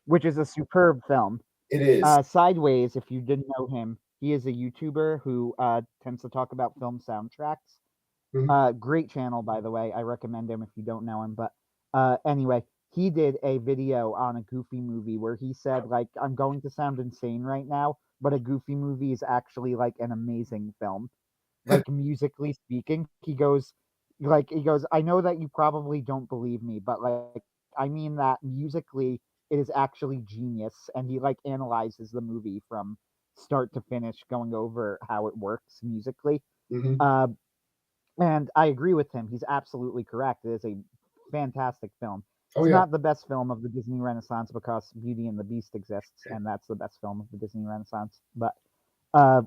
S2: which is a superb film.
S4: It is.
S2: Sideways, if you didn't know him, he is a YouTuber who tends to talk about film soundtracks.
S4: Mhm.
S2: Great channel, by the way. I recommend him if you don't know him. But anyway, he did a video on a Goofy movie where he said, like, I'm going to sound insane right now, but a Goofy movie is actually like an amazing film. Like musically speaking, he goes, I know that you probably don't believe me, but like I mean that musically it is actually genius. And he like analyzes the movie from start to finish, going over how it works musically.
S4: Mhm.
S2: Uh, and I agree with him. He's absolutely correct. It is a fantastic film.
S4: Oh
S2: It's
S4: yeah,
S2: not the best film of the Disney Renaissance because Beauty and the Beast exists, and that's the best film of the Disney Renaissance. But uh,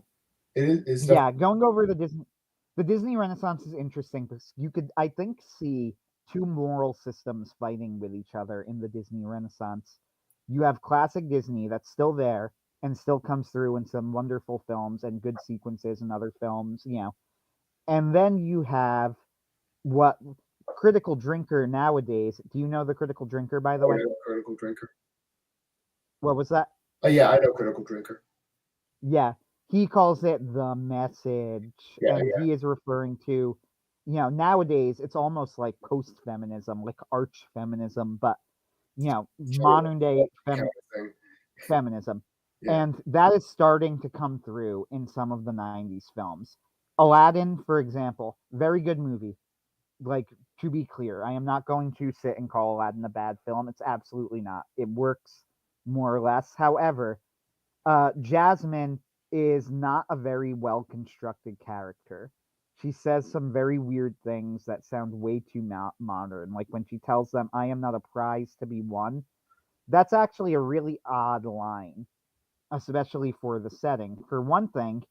S4: it is. It's
S2: yeah, going over the Disney Renaissance is interesting because you could, I think, see two moral systems fighting with each other in the Disney Renaissance. You have classic Disney that's still there and still comes through in some wonderful films and good sequences in other films, and then you have what Critical Drinker nowadays. Do you know the Critical Drinker, by the
S4: Oh
S2: way?
S4: yeah, Critical Drinker.
S2: What was that?
S4: Oh yeah, I know Critical Drinker.
S2: Yeah, he calls it the message,
S4: Yeah,
S2: and
S4: yeah.
S2: he is referring to, nowadays it's almost like post feminism, like arch feminism, but
S4: Showing
S2: modern day
S4: kind of thing.
S2: feminism,
S4: Yeah.
S2: and that is starting to come through in some of the '90s films. Aladdin, for example, very good movie. Like, to be clear, I am not going to sit and call Aladdin a bad film. It's absolutely not. It works more or less. However, Jasmine is not a very well constructed character. She says some very weird things that sound way too modern. Like when she tells them, I am not a prize to be won. That's actually a really odd line, especially for the setting. For one thing,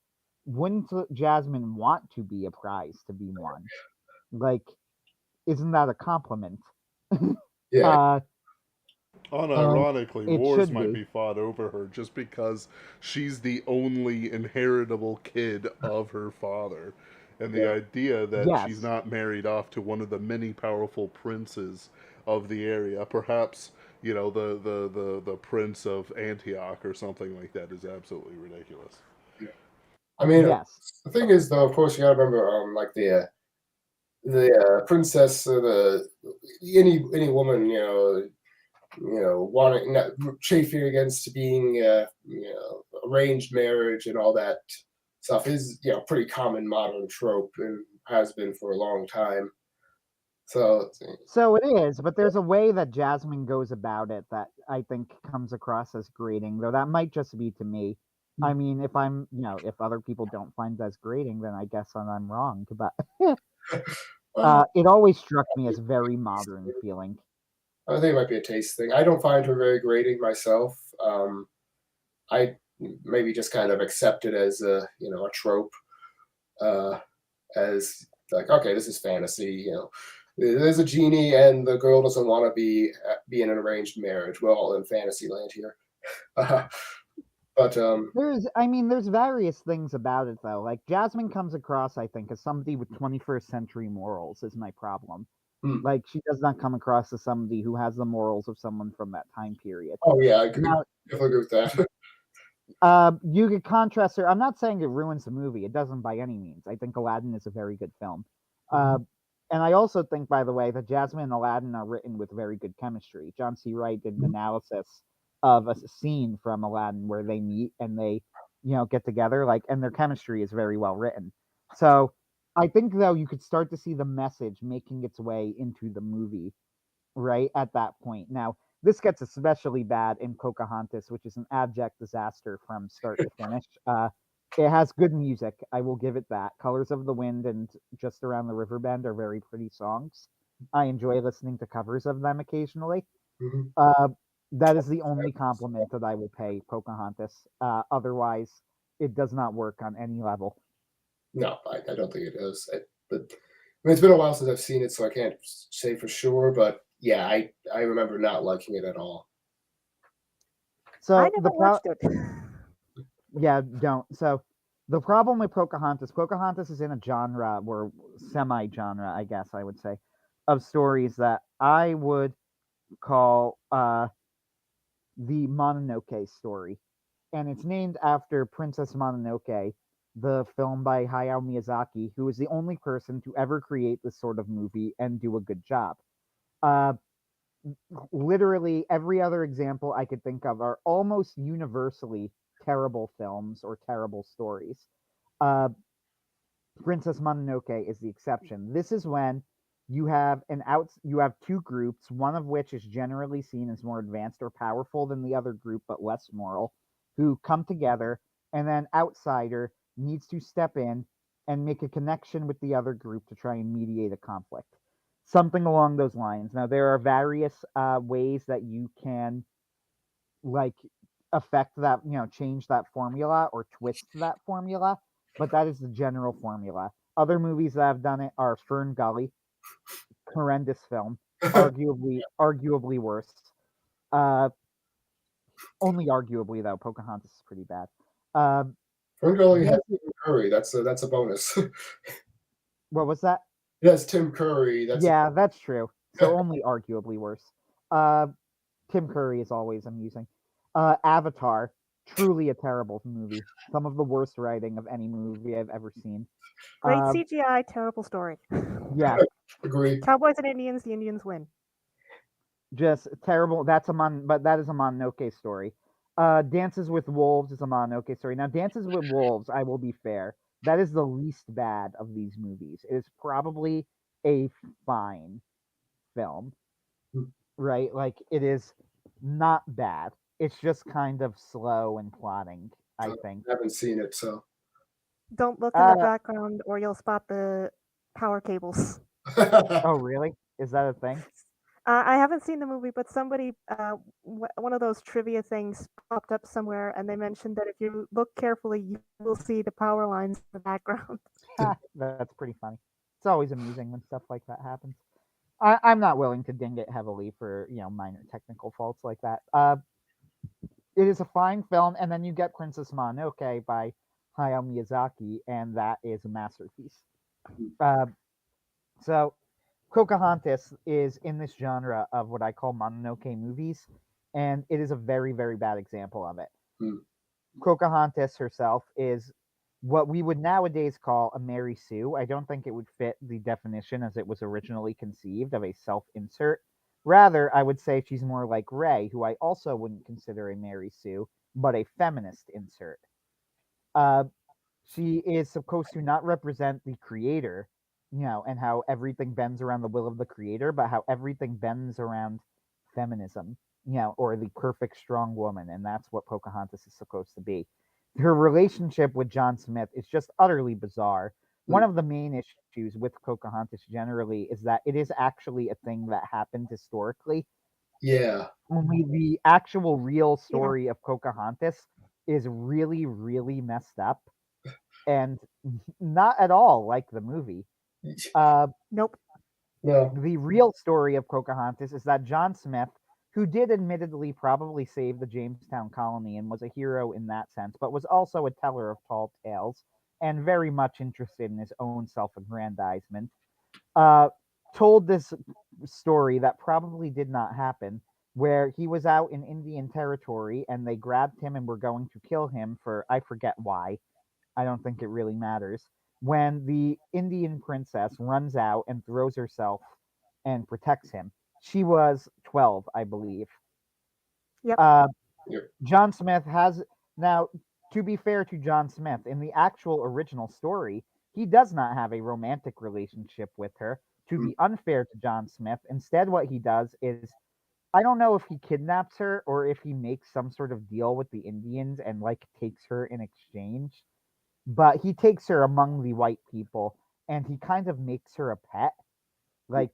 S2: wouldn't Jasmine want to be a prize to be won? Like, isn't that a compliment?
S4: Yeah.
S2: uh,
S1: Unironically,
S2: it
S1: wars
S2: should
S1: might
S2: be.
S1: be fought over her just because she's the only inheritable kid of her father. And the
S4: Yeah.
S1: idea that she's
S2: Yes.
S1: not married off to one of the many powerful princes of the area, perhaps, the prince of Antioch or something like that, is absolutely ridiculous.
S4: I mean,
S2: Yes.
S4: the thing is, though, of course, you gotta remember, like the princess, any woman, wanting not chafing against being, arranged marriage and all that stuff is, pretty common modern trope and has been for a long time. So,
S2: So it is, but there's a way that Jasmine goes about it that I think comes across as grating, though that might just be to me. I mean, if other people don't find that as grating, then I guess I'm wrong. But
S4: well,
S2: it always struck me as very modern feeling.
S4: I think it might be a taste thing. I don't find her very grating myself. I maybe just kind of accept it as a trope, as like, okay, this is fantasy. There's a genie, and the girl doesn't want to be in an arranged marriage. We're all in fantasy land here. But
S2: there's various things about it though. Like Jasmine comes across, I think, as somebody with 21st century morals is my problem. Like she does not come across as somebody who has the morals of someone from that time period.
S4: Oh yeah, I definitely agree with that.
S2: You could contrast her. I'm not saying it ruins the movie. It doesn't by any means. I think Aladdin is a very good film. And I also think, by the way, that Jasmine and Aladdin are written with very good chemistry. John C. Wright did an analysis of a scene from Aladdin where they meet and they, get together, and their chemistry is very well written. So I think, though, you could start to see the message making its way into the movie right at that point. Now, this gets especially bad in Pocahontas, which is an abject disaster from start to finish. It has good music, I will give it that. Colors of the Wind and Just Around the River Bend are very pretty songs. I enjoy listening to covers of them occasionally. That is the only compliment that I will pay Pocahontas. Otherwise, it does not work on any level.
S4: No, I don't think it is. But it's been a while since I've seen it, so I can't say for sure. But yeah, I remember not liking it at all.
S2: So
S3: I never watched it.
S2: Yeah, don't. So the problem with Pocahontas is in a genre, or semi-genre, I guess I would say, of stories that I would call the Mononoke story. And it's named after Princess Mononoke, the film by Hayao Miyazaki, who is the only person to ever create this sort of movie and do a good job. Literally every other example I could think of are almost universally terrible films or terrible stories. Princess Mononoke is the exception. This is when you have two groups, one of which is generally seen as more advanced or powerful than the other group, but less moral, who come together, and then outsider needs to step in and make a connection with the other group to try and mediate a conflict. Something along those lines. Now, there are various ways that you can affect that, change that formula or twist that formula, but that is the general formula. Other movies that have done it are Fern Gully, horrendous film, arguably worse. Only arguably though, Pocahontas is pretty bad.
S4: Fern Gully has Tim Curry. That's a bonus.
S2: What was that?
S4: Yes, Tim Curry.
S2: That's true. So only arguably worse. Tim Curry is always amusing. Avatar, truly a terrible movie. Some of the worst writing of any movie I've ever seen.
S3: Great CGI, terrible story.
S2: Yeah.
S4: Agree.
S3: Cowboys and Indians, the Indians win.
S2: Just terrible. But that is a Mononoke story. Dances with Wolves is a Mononoke story. Now, Dances with Wolves, I will be fair, that is the least bad of these movies. It is probably a fine film, right? It is not bad. It's just kind of slow and plotting, I think.
S4: I haven't seen it, so.
S3: Don't look in the background or you'll spot the power cables.
S2: Oh, really? Is that a thing?
S3: I haven't seen the movie, but somebody, one of those trivia things popped up somewhere, and they mentioned that if you look carefully, you will see the power lines in the background.
S2: That's pretty funny. It's always amusing when stuff like that happens. I'm not willing to ding it heavily for minor technical faults like that. It is a fine film, and then you get Princess Mononoke by Hayao Miyazaki, and that is a masterpiece. So Pocahontas is in this genre of what I call Mononoke movies, and it is a very, very bad example of it. Pocahontas herself is what we would nowadays call a Mary Sue. I don't think it would fit the definition as it was originally conceived of a self-insert. Rather, I would say she's more like Ray, who I also wouldn't consider a Mary Sue, but a feminist insert. She is supposed to not represent the creator, and how everything bends around the will of the creator, but how everything bends around feminism, or the perfect strong woman, and that's what Pocahontas is supposed to be. Her relationship with John Smith is just utterly bizarre. One of the main issues with Pocahontas generally is that it is actually a thing that happened historically.
S4: Yeah.
S2: Only the actual real story of Pocahontas is really, really messed up and not at all like the movie.
S3: Nope.
S4: No.
S2: The real story of Pocahontas is that John Smith, who did admittedly probably save the Jamestown colony and was a hero in that sense, but was also a teller of tall tales and very much interested in his own self-aggrandizement, uh, told this story that probably did not happen, where he was out in Indian territory and they grabbed him and were going to kill him for, I forget why. I don't think it really matters. When the Indian princess runs out and throws herself and protects him. She was 12, I believe.
S3: Yep.
S4: Yep.
S2: John Smith has now, to be fair to John Smith, in the actual original story, he does not have a romantic relationship with her. To be unfair to John Smith, instead, what he does is, I don't know if he kidnaps her or if he makes some sort of deal with the Indians and like takes her in exchange, but he takes her among the white people and he kind of makes her a pet. Like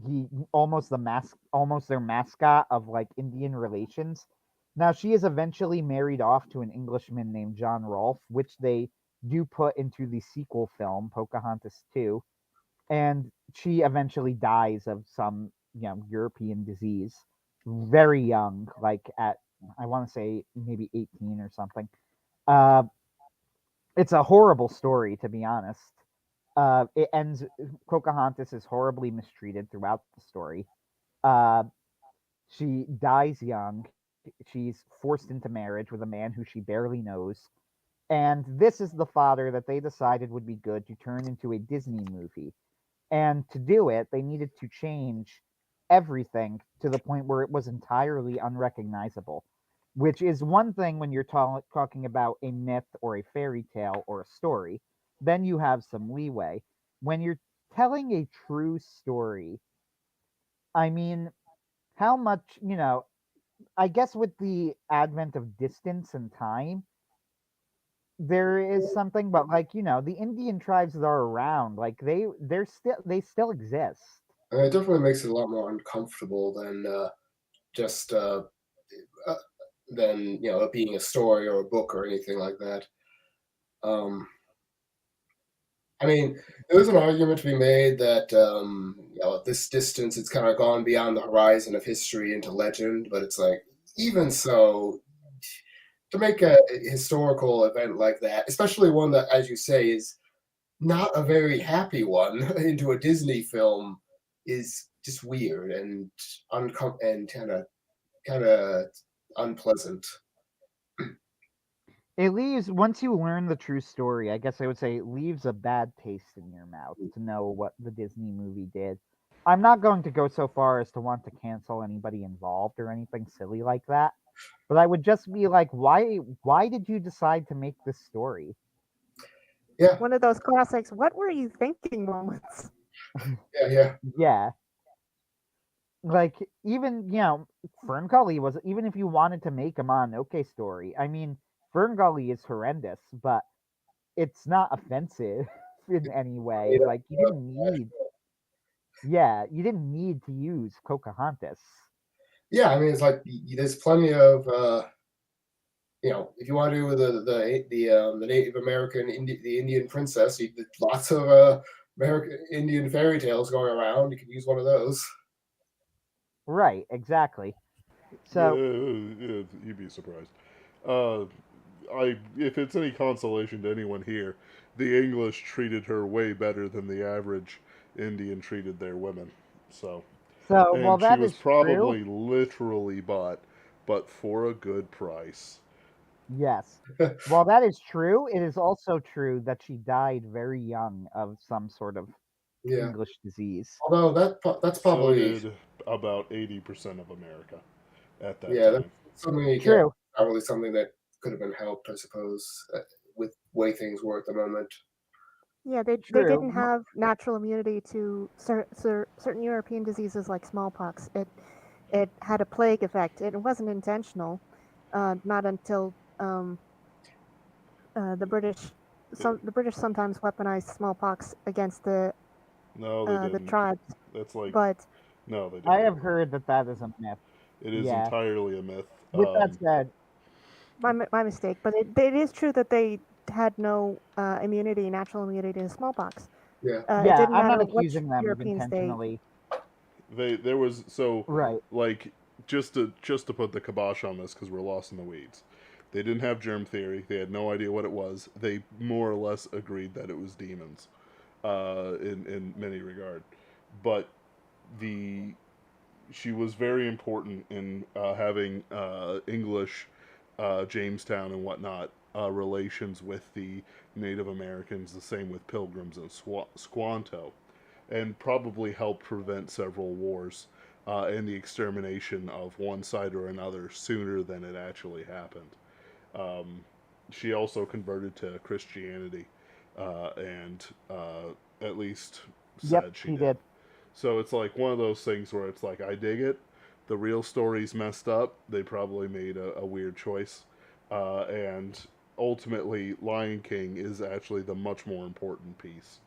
S2: he almost their mascot of like Indian relations. Now she is eventually married off to an Englishman named John Rolfe, which they do put into the sequel film Pocahontas 2, and she eventually dies of some, European disease very young, like at, I want to say maybe 18 or something. Uh it's a horrible story, to be honest. It ends. Pocahontas is horribly mistreated throughout the story. Uh, she dies young. She's forced into marriage with a man who she barely knows. And this is the father that they decided would be good to turn into a Disney movie. And to do it, they needed to change everything to the point where it was entirely unrecognizable, which is one thing when you're talking about a myth or a fairy tale or a story. Then you have some leeway. When you're telling a true story, I mean, how much, I guess with the advent of distance and time, there is something, but like, the Indian tribes that are around, like they still exist.
S4: It definitely makes it a lot more uncomfortable than just uh, than it being a story or a book or anything like that. Um, I mean, there's an argument to be made that at this distance, it's kind of gone beyond the horizon of history into legend. But it's like, even so, to make a historical event like that, especially one that, as you say, is not a very happy one, into a Disney film, is just weird and and kind of unpleasant.
S2: It leaves, once you learn the true story, I guess I would say it leaves a bad taste in your mouth to know what the Disney movie did. I'm not going to go so far as to want to cancel anybody involved or anything silly like that, but I would just be like, why did you decide to make this story?
S4: Yeah,
S3: One of those classics. What were you thinking moments?
S4: yeah.
S2: Yeah. Like, even, Fern Gully was, even if you wanted to make a Mononoke story, I mean, Fern Gully is horrendous, but it's not offensive in any way.
S4: Yeah.
S2: Like, you didn't need to use Pocahontas.
S4: Yeah, I mean, it's like there's plenty of if you want to do the Native American the Indian princess, lots of American Indian fairy tales going around. You could use one of those.
S2: Right, exactly. So,
S1: You'd be surprised. Uh, if it's any consolation to anyone here, the English treated her way better than the average Indian treated their women. So,
S2: while
S1: and she
S2: that
S1: was
S2: is true,
S1: probably literally bought, but for a good price.
S2: yes. While that is true, it is also true that she died very young of some sort of
S4: Yeah.
S2: English disease.
S4: Although that's
S1: So
S4: probably
S1: did about 80% of America at that
S4: yeah, that's
S1: time.
S4: something you can't.
S2: True.
S4: Probably something that could have been helped, I suppose, with the way things were at the moment.
S3: Yeah, they
S2: True.
S3: didn't have natural immunity to certain European diseases like smallpox. It had a plague effect. It wasn't intentional. Not until the British sometimes weaponized smallpox against
S1: No, they
S3: the
S1: didn't.
S3: tribes,
S1: That's like,
S3: but
S1: no, they
S2: I
S1: didn't.
S2: have heard that that is a myth.
S1: It is
S2: Yeah.
S1: entirely a myth.
S2: With that said,
S3: my mistake. But it is true that they had no natural immunity to smallpox.
S4: Yeah.
S3: It
S2: Yeah,
S3: didn't
S2: I'm not
S3: matter which
S2: accusing them of
S3: European state.
S2: intentionally.
S1: There was so
S2: Right.
S1: like just to put the kibosh on this because we're lost in the weeds. They didn't have germ theory. They had no idea what it was. They more or less agreed that it was demons, in many regard. But the she was very important in having English, Jamestown and whatnot, relations with the Native Americans. The same with Pilgrims and Squanto, and probably helped prevent several wars and the extermination of one side or another sooner than it actually happened. Um, she also converted to Christianity, and at least
S2: Yep,
S1: said she
S2: she
S1: did.
S2: did.
S1: So it's like one of those things where it's like, I dig it. The real story's messed up. They probably made a weird choice. And ultimately, Lion King is actually the much more important piece.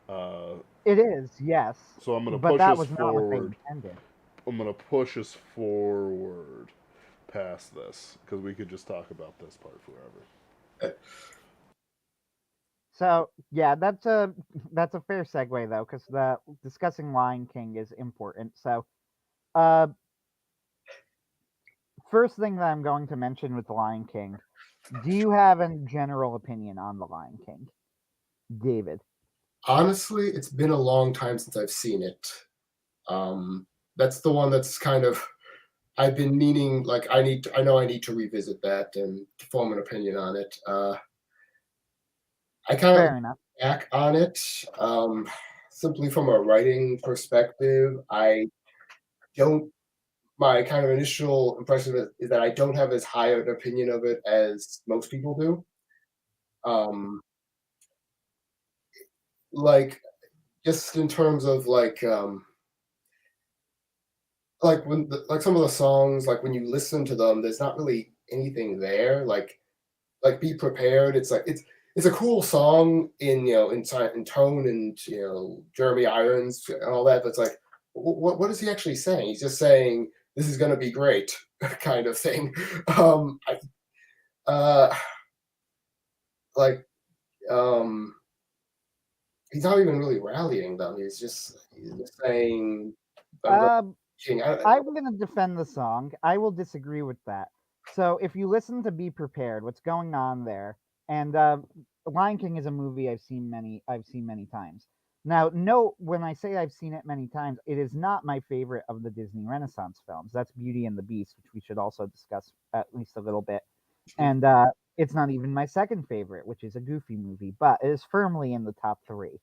S1: Uh,
S2: It is, yes.
S1: so I'm going to
S2: But
S1: push
S2: that
S1: us
S2: was not what they
S1: forward.
S2: intended.
S1: I'm going to push us forward past this because we could just talk about this part forever.
S2: So yeah, that's a fair segue though, because the discussing Lion King is important. So, uh, first thing that I'm going to mention with the Lion King, do you have a general opinion on the Lion King, David?
S4: Honestly, it's been a long time since I've seen it. That's the one that's kind of I've been meaning. Like I know I need to revisit that and form an opinion on it. I kind of
S2: Fair enough.
S4: back on it simply from a writing perspective. I don't. My kind of initial impression of it is that I don't have as high an opinion of it as most people do. Um, like just in terms of like when like some of the songs, like when you listen to them, there's not really anything there. Like be prepared. It's like it's a cool song in in tone and Jeremy Irons and all that. But it's like what is he actually saying? He's just saying this is going to be great, kind of thing. Uh, like um, he's not even really rallying them. He's just saying I'm going.
S2: Um,
S4: King.
S2: I'm going to defend the song. I will disagree with that. So if you listen to Be Prepared, what's going on there? And Lion King is a movie I've seen many times. Now, no, when I say I've seen it many times, it is not my favorite of the Disney Renaissance films. That's Beauty and the Beast, which we should also discuss at least a little bit. And it's not even my second favorite, which is a Goofy movie, but it is firmly in the top three,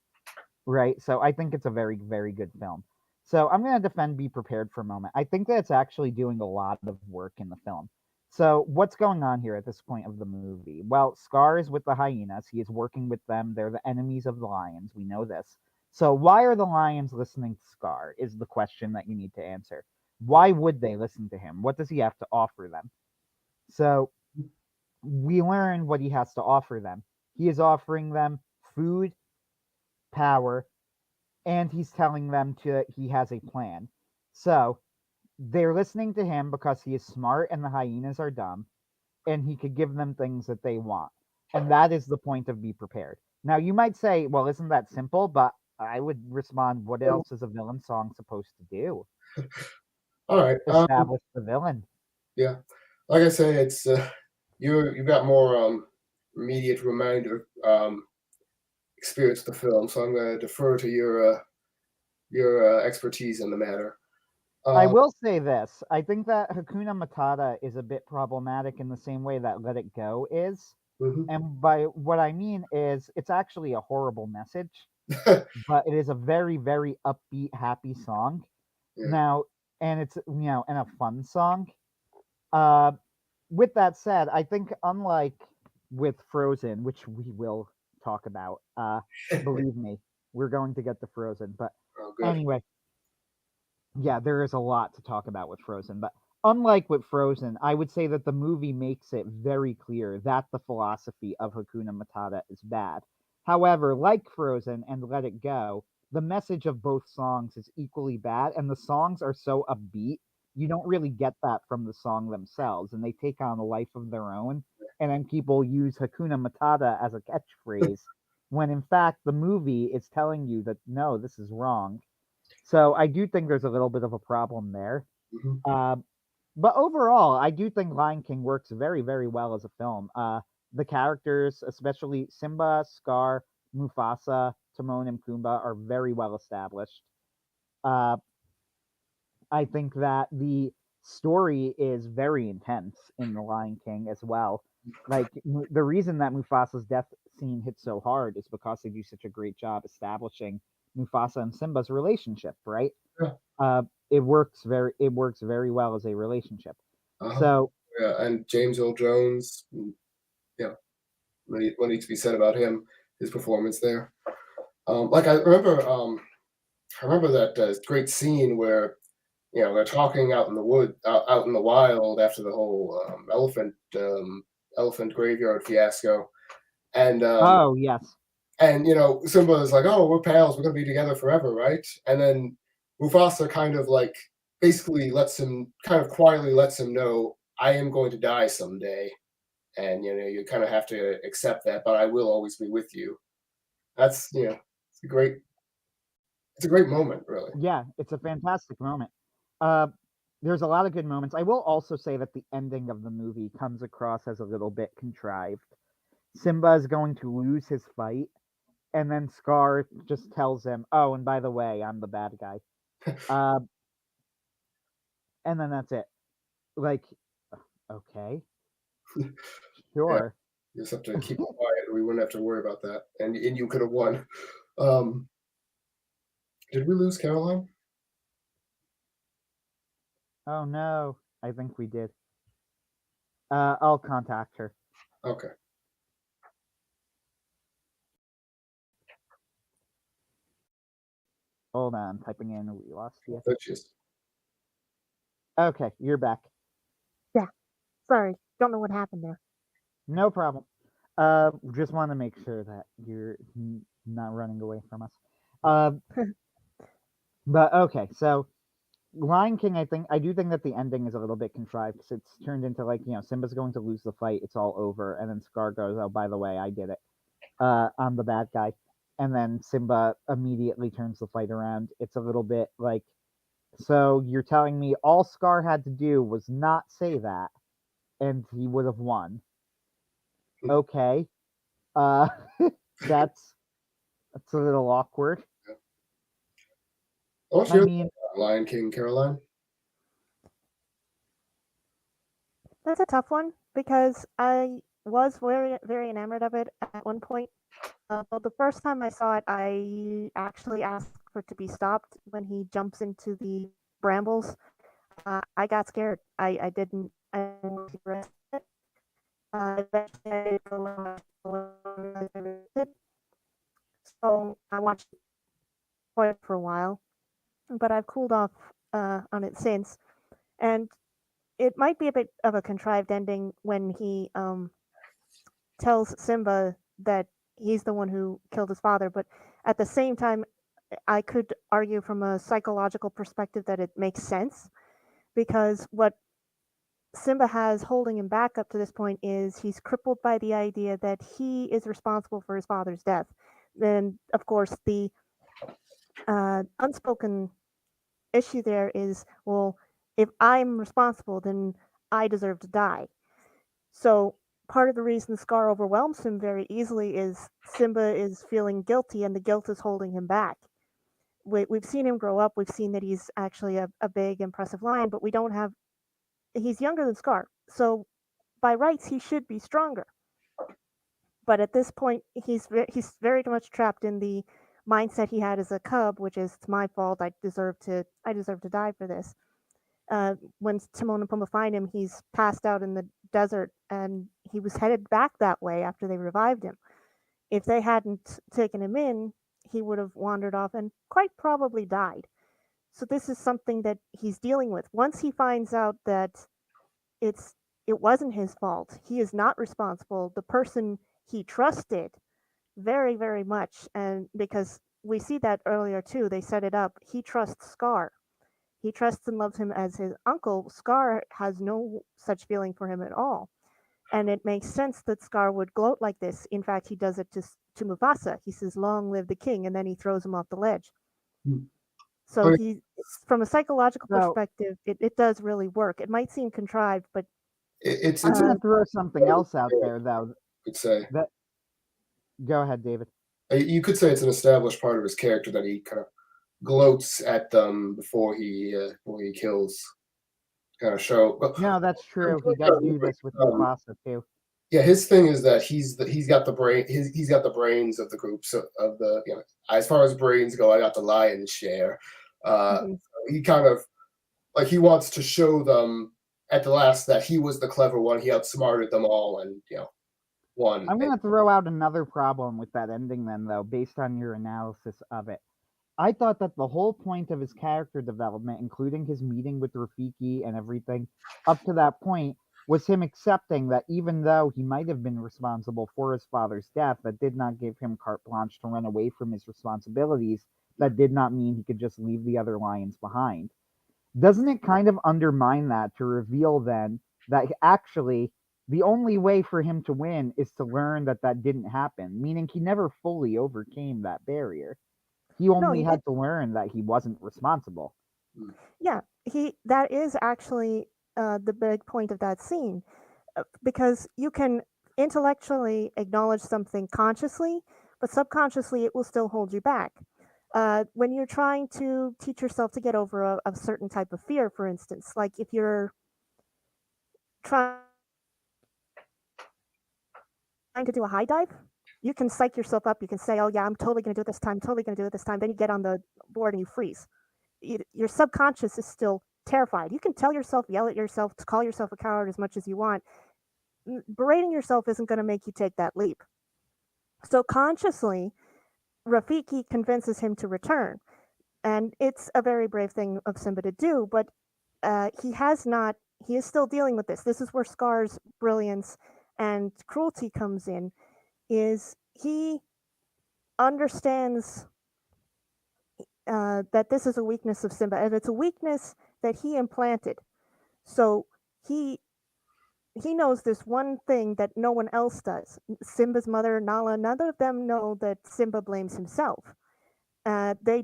S2: right? So I think it's a very, very good film. So I'm going to defend Be Prepared for a moment. I think that it's actually doing a lot of work in the film. So what's going on here at this point of the movie? Well, Scar is with the hyenas. He is working with them. They're the enemies of the lions. We know this. So why are the lions listening to Scar is the question that you need to answer. Why would they listen to him? What does he have to offer them? So we learn what he has to offer them. He is offering them food, power, and he's telling them he has a plan. So they're listening to him because he is smart and the hyenas are dumb, and he could give them things that they want. And that is the point of Be Prepared. Now you might say, well, isn't that simple? But I would respond, what else is a villain song supposed to do?
S4: All right.
S2: Establish the villain.
S4: Yeah. Like I say, it's you got more immediate reminder experience with the film, so I'm going to defer to your expertise in the matter.
S2: I will say this. I think that Hakuna Matata is a bit problematic in the same way that Let It Go is.
S4: Mhm.
S2: And by what I mean is it's actually a horrible message, but it is a very, very upbeat, happy song.
S4: Yeah.
S2: Now, and it's, and a fun song. Uh, with that said, I think unlike with Frozen, which we will talk about, believe me, we're going to get to Frozen. But
S4: Oh, good.
S2: anyway, yeah, there is a lot to talk about with Frozen, but unlike with Frozen, I would say that the movie makes it very clear that the philosophy of Hakuna Matata is bad. However, like Frozen and Let It Go, the message of both songs is equally bad, and the songs are so upbeat, you don't really get that from the song themselves, and they take on a life of their own, and then people use Hakuna Matata as a catchphrase when in fact the movie is telling you that no, this is wrong. So I do think there's a little bit of a problem there.
S4: Mhm.
S2: But overall, I do think Lion King works very, very well as a film. The characters, especially Simba, Scar, Mufasa, Timon, and Pumbaa, are very well established. Uh, I think that the story is very intense in The Lion King as well. Like the reason that Mufasa's death scene hits so hard is because they do such a great job establishing Mufasa and Simba's relationship, right?
S4: Yeah.
S2: It works very well as a relationship.
S4: Uh-huh.
S2: So
S4: Yeah, and James Earl Jones, yeah, what needs to be said about him, his performance there. Like I remember that great scene where they're talking out in the wood, out in the wild after the whole elephant graveyard fiasco, and
S2: oh yes.
S4: Simba is like, "Oh, we're pals. We're gonna be together forever, right?" And then Mufasa kind of like basically kind of quietly lets him know, "I am going to die someday, and you kind of have to accept that, but I will always be with you." That's it's a great moment, really.
S2: Yeah, it's a fantastic moment. Uh, there's a lot of good moments. I will also say that the ending of the movie comes across as a little bit contrived. Simba is going to lose his fight, and then Scar just tells him, "Oh, and by the way, I'm the bad guy." Uh, and then that's it. Like, okay,
S4: Yeah,
S2: sure.
S4: you just have to keep it quiet. We wouldn't have to worry about that, and you could have won. Um, did we lose Caroline?
S2: Oh no, I think we did. I'll contact her.
S4: Okay.
S2: Hold on, typing in. We lost you.
S4: There she is.
S2: Okay, you're back.
S3: Yeah. Sorry. Don't know what happened there.
S2: No problem. Just want to make sure that you're not running away from us. Uh, but okay, so Lion King, I do think that the ending is a little bit contrived because it's turned into like Simba's going to lose the fight, it's all over, and then Scar goes, "Oh, by the way, I did it. I'm the bad guy," and then Simba immediately turns the fight around. It's a little bit like, so you're telling me all Scar had to do was not say that, and he would have won? Okay, uh, that's a little awkward.
S4: What's
S2: I
S4: your
S2: mean,
S4: Lion King, Caroline?
S3: That's a tough one because I was very, very enamored of it at one point. But the first time I saw it, I actually asked for it to be stopped when he jumps into the brambles. I got scared. I didn't. I didn't want to rest it. Eventually, I did go and it. So I watched it for a while, but I've cooled off on it since. And it might be a bit of a contrived ending when he tells Simba that he's the one who killed his father, but at the same time, I could argue from a psychological perspective that it makes sense because what Simba has holding him back up to this point is he's crippled by the idea that he is responsible for his father's death. Then, of course, the unspoken issue there is, well, if I'm responsible, then I deserve to die. So part of the reason Scar overwhelms him very easily is Simba is feeling guilty and the guilt is holding him back. We've seen him grow up. We've seen that he's actually a big, impressive lion, but we don't have. He's younger than Scar. So by rights, he should be stronger. But at this point, he's very much trapped in the mindset he had as a cub, which is it's my fault. I deserve to die for this. When Timon and Pumbaa find him, he's passed out in the desert, and he was headed back that way after they revived him. If they hadn't taken him in, he would have wandered off and quite probably died. So this is something that he's dealing with. Once he finds out that it's it wasn't his fault, he is not responsible. The person he trusted very, very much, and because we see that earlier too, they set it up. He trusts Scar. He trusts and loves him as his uncle. Scar has no such feeling for him at all. And it makes sense that Scar would gloat like this. In fact, he does it to Mufasa. He says, "Long live the king," and then he throws him off the ledge. So from a psychological perspective, it does really work. It might seem contrived, but
S4: it's
S2: I'm going to throw something else out there, though.
S4: Could say.
S2: Go ahead, David.
S4: You could say it's an established part of his character that he kind of gloats at them before he kills. Kind of show.
S2: No, that's true. He does do this with Mufasa too.
S4: Yeah, his thing is that he's got the brain. He's got the brains of the group. So of the as far as brains go, I got the lion's share. He kind of he wants to show them at the last that he was the clever one. He outsmarted them all, and won.
S2: I'm going to throw out another problem with that ending, then, though, based on your analysis of it. I thought that the whole point of his character development, including his meeting with Rafiki and everything, up to that point, was him accepting that even though he might have been responsible for his father's death, that did not give him carte blanche to run away from his responsibilities. That did not mean he could just leave the other lions behind. Doesn't it kind of undermine that to reveal then that actually the only way for him to win is to learn that that didn't happen, meaning he never fully overcame that barrier. He only had to learn that he wasn't responsible.
S3: Yeah, that is actually the big point of that scene, because you can intellectually acknowledge something consciously, but subconsciously it will still hold you back. When you're trying to teach yourself to get over a certain type of fear, for instance, like if you're trying to do a high dive, you can psych yourself up. You can say, "Oh yeah, I'm totally going to do it this time. Totally going to do it this time." Then you get on the board and you freeze. Your subconscious is still terrified. You can tell yourself, yell at yourself, call yourself a coward as much as you want. Berating yourself isn't going to make you take that leap. So consciously, Rafiki convinces him to return. And it's a very brave thing of Simba to do, but he is still dealing with this. This is where Scar's brilliance and cruelty comes in, is he understands that this is a weakness of Simba, and it's a weakness that he implanted. So he knows this one thing that no one else does. Simba's mother, Nala, none of them know that Simba blames himself. They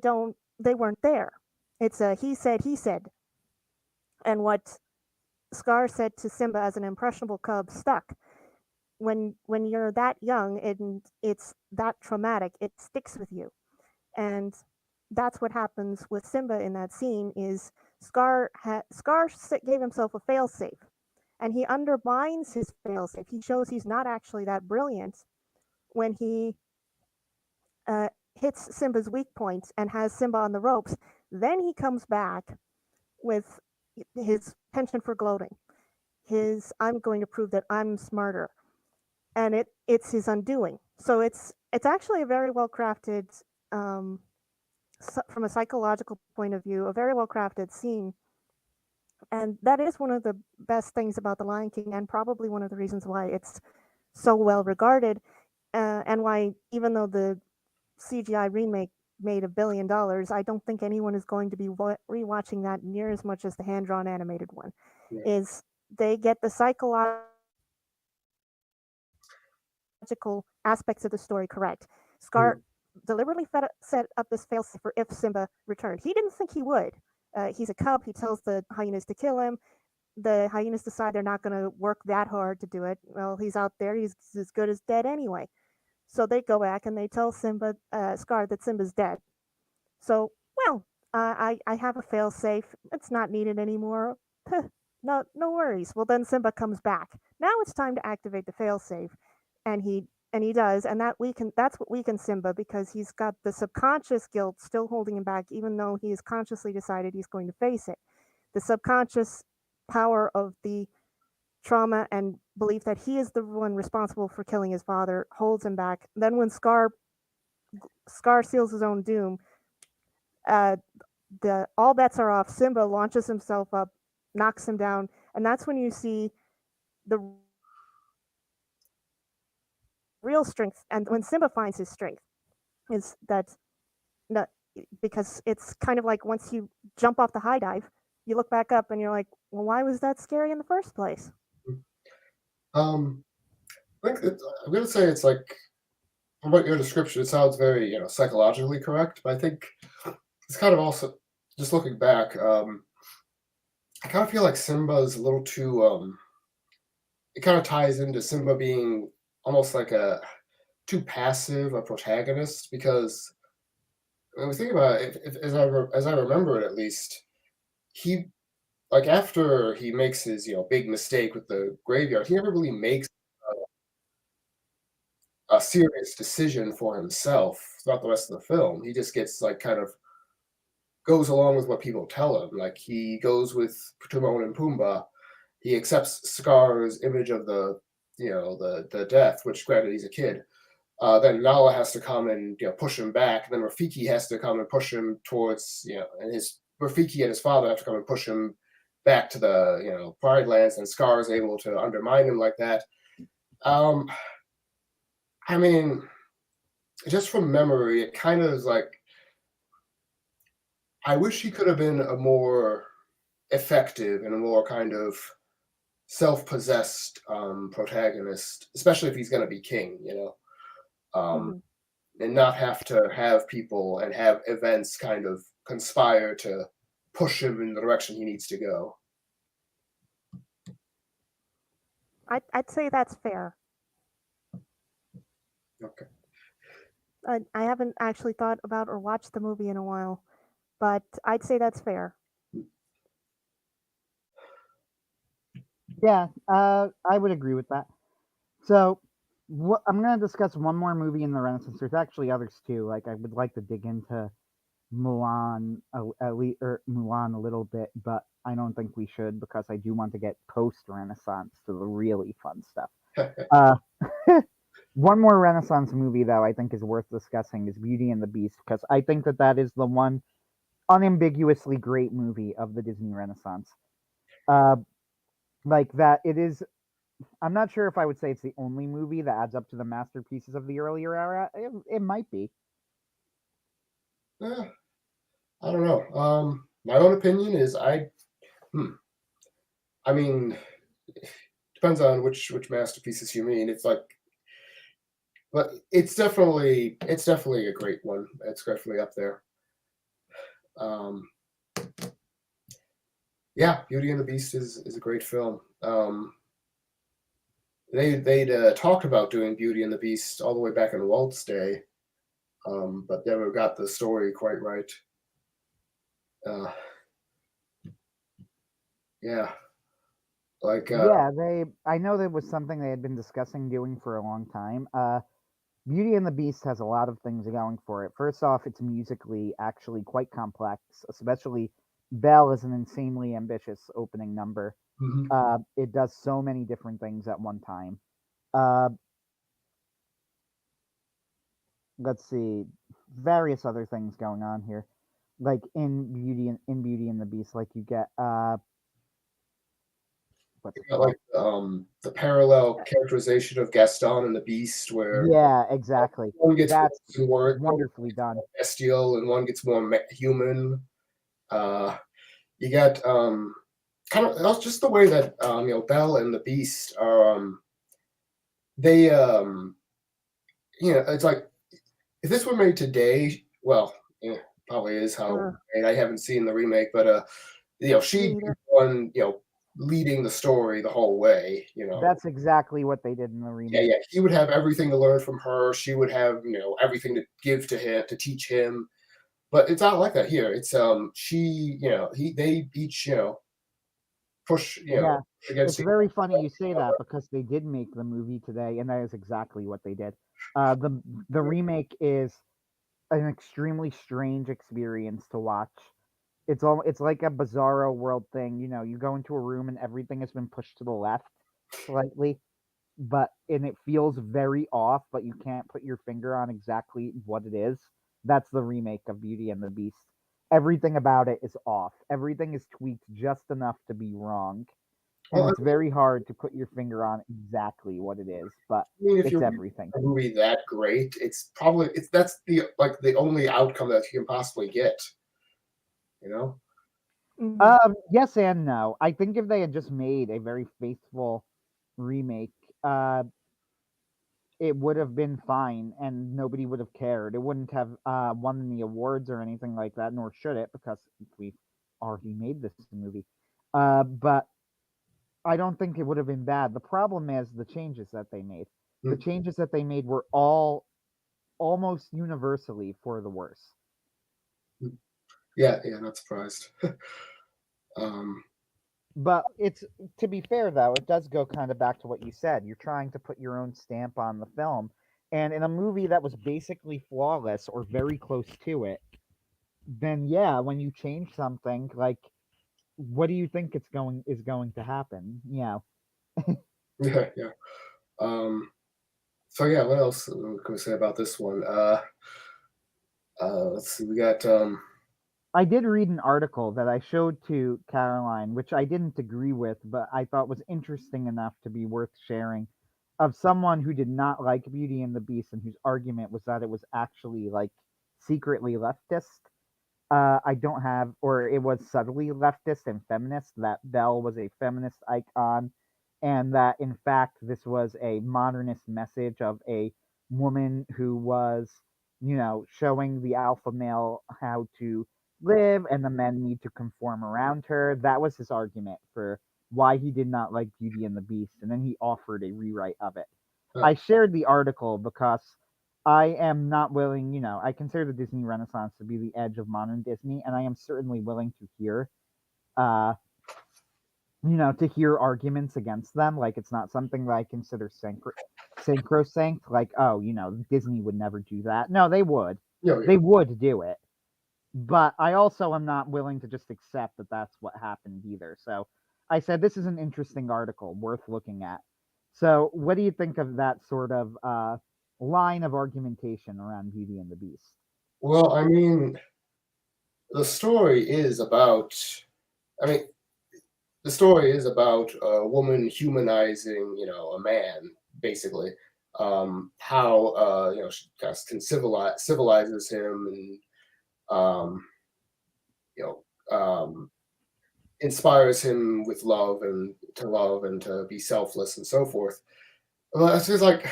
S3: weren't there. It's a he said. And what Scar said to Simba as an impressionable cub stuck. When you're that young and it's that traumatic, it sticks with you. And that's what happens with Simba in that scene. Is Scar gave himself a failsafe, and he undermines his failsafe. He shows he's not actually that brilliant when he hits Simba's weak points and has Simba on the ropes. Then he comes back with his penchant for gloating. I'm going to prove that I'm smarter, and it's his undoing. So it's actually a very well crafted. From a psychological point of view, a very well crafted scene. And that is one of the best things about The Lion King, and probably one of the reasons why it's so well regarded, and why, even though the CGI remake made $1 billion, I don't think anyone is going to be rewatching that near as much as the hand-drawn animated one. Yeah. Is they get the psychological aspects of the story correct. Scar deliberately set up this failsafe for if Simba returned. He didn't think he would. He's a cub. He tells the hyenas to kill him. The hyenas decide they're not going to work that hard to do it. Well, he's out there. He's as good as dead anyway. So they go back and they tell Scar that Simba's dead. So, well, I have a failsafe. It's not needed anymore. No worries. Well, then Simba comes back. Now it's time to activate the failsafe, and he does, and that's what weakens Simba, because he's got the subconscious guilt still holding him back, even though he has consciously decided he's going to face it. The subconscious power of the trauma and belief that he is the one responsible for killing his father holds him back. Then when Scar seals his own doom, all bets are off. Simba launches himself up, knocks him down, and that's when you see the real strength. And when Simba finds his strength, is that because it's kind of like once you jump off the high dive, you look back up and you're like, well, why was that scary in the first place?
S4: I think I'm gonna say it's like from what your description, it sounds very psychologically correct, but I think it's kind of also just looking back. I kind of feel like Simba is a little too. It kind of ties into Simba being almost like a too passive a protagonist because when we think about it, as I remember it at least, he like after he makes his big mistake with the graveyard, he never really makes a serious decision for himself throughout the rest of the film. He just gets like kind of goes along with what people tell him. Like he goes with Timon and Pumbaa. He accepts Scar's image of the death, which granted he's a kid. Then Nala has to come and push him back. And then Rafiki has to come and push him towards and his Rafiki and his father have to come and push him back to the Pride Lands, and Scar is able to undermine him like that. I mean, just from memory, it kind of is like I wish he could have been a more effective and a more kind of self-possessed protagonist, especially if he's going to be king, and not have to have people and have events kind of conspire to push him in the direction he needs to go.
S3: I'd say that's fair.
S4: Okay.
S3: I haven't actually thought about or watched the movie in a while, but I'd say that's fair.
S2: Yeah, I would agree with that. So, I'm going to discuss one more movie in the Renaissance. There's actually others too. Like, I would like to dig into Mulan, Mulan a little bit, but I don't think we should because I do want to get post-Renaissance to the really fun stuff. One more Renaissance movie, though, I think is worth discussing is Beauty and the Beast, because I think that is the one unambiguously great movie of the Disney Renaissance. Like that, it is. I'm not sure if I would say it's the only movie that adds up to the masterpieces of the earlier era. It might be.
S4: I don't know. My own opinion is I mean, depends on which masterpieces you mean. It's like, but it's definitely a great one. It's definitely up there. Yeah, Beauty and the Beast is a great film. They'd talked about doing Beauty and the Beast all the way back in Walt's day, but never got the story quite right. Yeah, like
S2: yeah, I know that was something they had been discussing doing for a long time. Beauty and the Beast has a lot of things going for it. First off, it's musically actually quite complex, especially Belle is an insanely ambitious opening number. It does so many different things at one time. Let's see, various other things going on here, like in Beauty and the Beast, like you get what's it called?
S4: Like the parallel characterization of Gaston and the Beast, where
S2: yeah, exactly.
S4: one gets
S2: That's
S4: more
S2: wonderfully done.
S4: Bestial, and one gets more human. You got kind of that's just the way that Belle and the Beast are. They it's like if this were made today, well, probably is how made. I haven't seen the remake, but she'd be one leading the story the whole way.
S2: That's exactly what they did in the remake.
S4: Yeah. He would have everything to learn from her. She would have everything to give to him, to teach him. But it's not like that here. It's they each push
S2: Yeah,
S4: against.
S2: it's very funny you say that because they did make the movie today, and that is exactly what they did. The remake is an extremely strange experience to watch. It's like a bizarro world thing. You go into a room and everything has been pushed to the left slightly, and it feels very off, but you can't put your finger on exactly what it is. That's the remake of Beauty and the Beast. Everything about it is off. Everything is tweaked just enough to be wrong. And it's very hard to put your finger on exactly what it is, but it's everything.
S4: A movie that great, that's the only outcome that you can possibly get.
S2: Yes and no. I think if they had just made a very faithful remake it would have been fine and nobody would have cared. It wouldn't have won any awards or anything like that, nor should it, because we've already made this movie. But I don't think it would have been bad. The problem is the changes that they made. The changes that they made were all almost universally for the worse.
S4: Yeah, not surprised.
S2: But it's, to be fair though, it does go kind of back to what you said. You're trying to put your own stamp on the film, and in a movie that was basically flawless or very close to it, then yeah, when you change something, like, what do you think is going to happen?
S4: Yeah. So yeah, what else can we say about this one? Let's see, we got
S2: I did read an article that I showed to Caroline, which I didn't agree with, but I thought was interesting enough to be worth sharing, of someone who did not like Beauty and the Beast and whose argument was that it was actually like secretly leftist. I don't have, or it was subtly leftist and feminist, that Belle was a feminist icon, and that in fact this was a modernist message of a woman who was, showing the alpha male how to live and the men need to conform around her. That was his argument for why he did not like Beauty and the Beast, and then he offered a rewrite of it. I shared the article because I am not willing, I consider the Disney Renaissance to be the edge of modern Disney, and I am certainly willing to hear, to hear arguments against them. Like, it's not something that I consider sacrosanct. Like, oh, Disney would never do that. No, they would.
S4: Yeah.
S2: They would do it. But I also am not willing to just accept that that's what happened either. So I said, this is an interesting article worth looking at. So what do you think of that sort of line of argumentation around Beauty and the Beast?
S4: Well, I mean, the story is about a woman humanizing, a man, basically. How she can civilizes him and inspires him with love and to be selfless and so forth. Well, it's just like,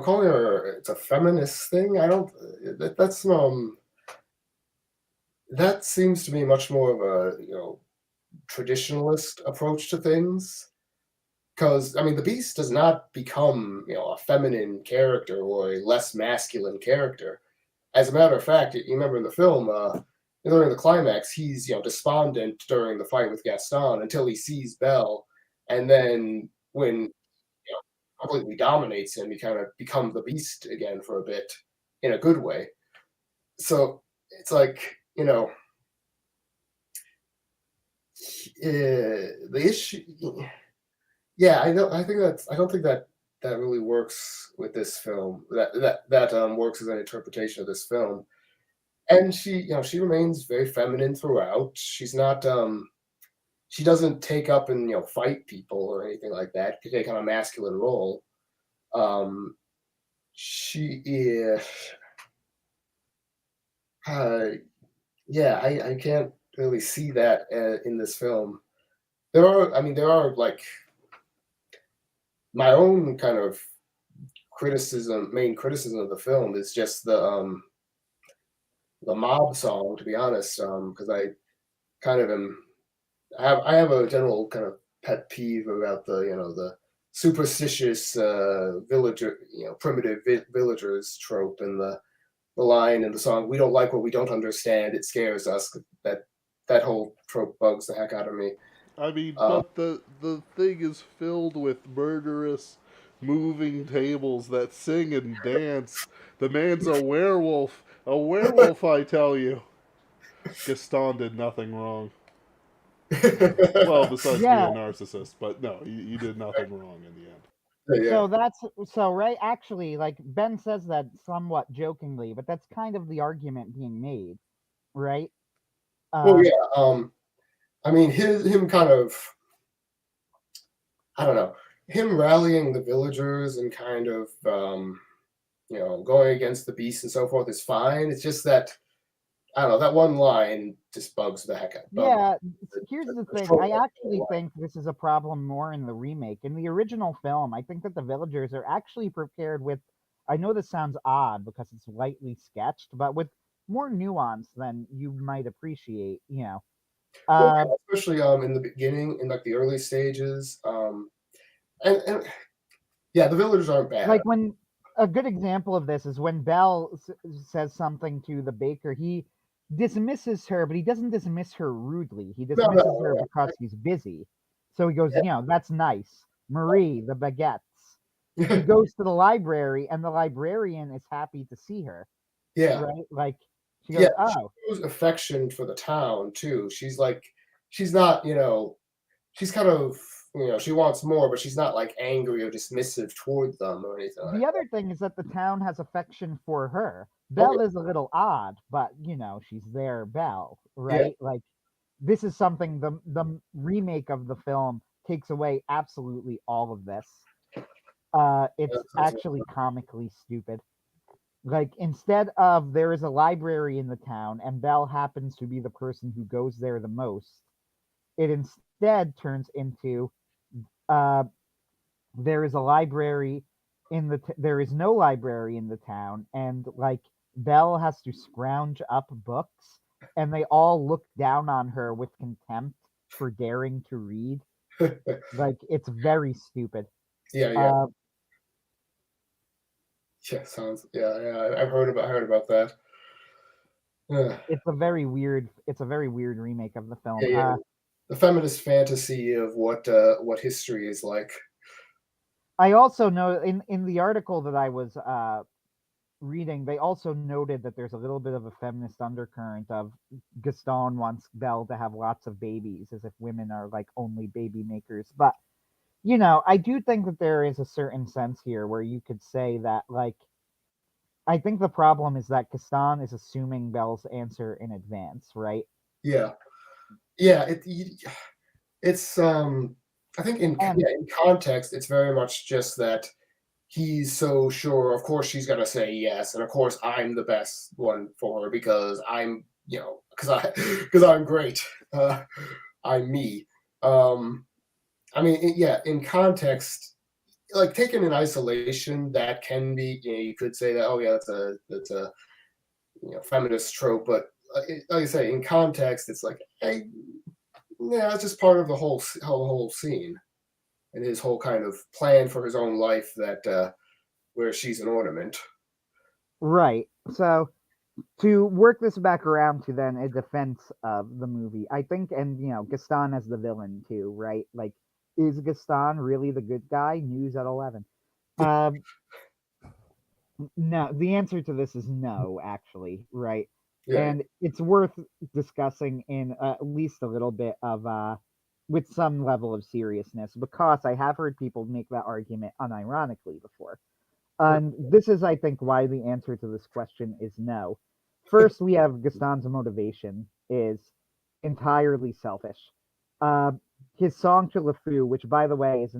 S4: calling her it's a feminist thing. I don't. That seems to be much more of a traditionalist approach to things. Because the Beast does not become a feminine character or a less masculine character. As a matter of fact, you remember in the film, during the climax, he's despondent during the fight with Gaston until he sees Belle, and then when completely dominates him, he kind of becomes the Beast again for a bit, in a good way. So it's like the issue. Yeah, I don't think that really works with this film. That works as an interpretation of this film. And she remains very feminine throughout. She's not she doesn't take up and fight people or anything like that. To take on a masculine role. She is. I can't really see that in this film. There are like my own kind of main criticism of the film is just the mob song, to be honest, because I kind of I have a general kind of pet peeve about the superstitious villager, primitive villagers trope, and the line in the song, "We don't like what we don't understand, it scares us." That whole trope bugs the heck out of me.
S1: I mean, but the thing is filled with murderous moving tables that sing and dance. The man's a werewolf. A werewolf, I tell you. Gaston did nothing wrong. Well, besides being a narcissist, but no, you did nothing wrong in the end.
S2: So right, actually, like, Ben says that somewhat jokingly, but that's kind of the argument being made, right?
S4: Well, yeah. Him kind of, I don't know, him rallying the villagers and kind of, going against the Beast and so forth is fine. It's just that I don't know, that one line just bugs the heck out.
S2: Yeah, here's the thing. I actually think this is a problem more in the remake. In the original film, I think that the villagers are actually prepared with, I know this sounds odd because it's lightly sketched, but with more nuance than you might appreciate, you know.
S4: Well, yeah, especially in the beginning, in like the early stages, and yeah, the villagers aren't bad.
S2: Like when a good example of this is when Belle says something to the baker, he dismisses her, but he doesn't dismiss her rudely. He dismisses her because he's busy. So he goes, that's nice. Marie, the baguettes. She goes to the library, and the librarian is happy to see her.
S4: Yeah.
S2: Right? Like, she goes,
S4: She shows affection for the town, too. She's like, she's not, she's kind of, she wants more, but she's not like angry or dismissive toward them or anything.
S2: The other thing is that the town has affection for her. Belle is a little odd, but she's their Belle, right?
S4: Yeah.
S2: Like, this is something the remake of the film takes away absolutely all of this. It's actually comically stupid. Like, instead of there is a library in the town and Belle happens to be the person who goes there the most, it instead turns into there is a library there is no library in the town, and like Belle has to scrounge up books, and they all look down on her with contempt for daring to read. Like, it's very stupid.
S4: Yeah. Sounds. Yeah. I've heard about that.
S2: It's a very weird remake of the film.
S4: Yeah. The feminist fantasy of what history is like.
S2: I also know in the article that I was reading, they also noted that there's a little bit of a feminist undercurrent of Gaston wants Belle to have lots of babies, as if women are like only baby makers. But I do think that there is a certain sense here where you could say that, like, I think the problem is that Gaston is assuming Belle's answer in advance, right?
S4: Yeah. It's I think in context, it's very much just that he's so sure. Of course, she's gonna say yes, and of course, I'm the best one for her because I'm, because I'm great. I'm me. I mean, in context, like taken in isolation, that can be, you could say that, oh yeah, that's a feminist trope, but like I say, in context, it's like, hey, yeah, it's just part of the whole scene and his whole kind of plan for his own life that where she's an ornament.
S2: Right. So to work this back around to then a defense of the movie, I think, and Gaston as the villain too, right? Like, is Gaston really the good guy? News at 11. No, the answer to this is no, actually, right?
S4: Yeah.
S2: And it's worth discussing in at least a little bit of with some level of seriousness, because I have heard people make that argument unironically before. And this is, I think, why the answer to this question is no. First, we have Gaston's motivation is entirely selfish. His song to LeFou, which, by the way, is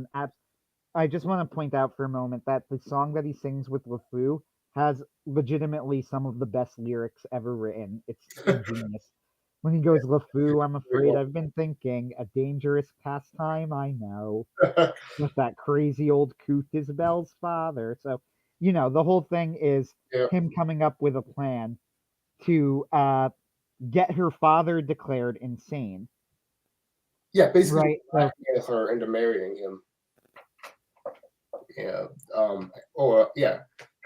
S2: I just want to point out for a moment that the song that he sings with LeFou has legitimately some of the best lyrics ever written. It's ingenious. When he goes, LeFou, I'm afraid I've been thinking, a dangerous pastime, I know. With that crazy old coot Isabel's father. So, the whole thing is him coming up with a plan to get her father declared insane.
S4: Yeah, basically blackmail her into marrying him.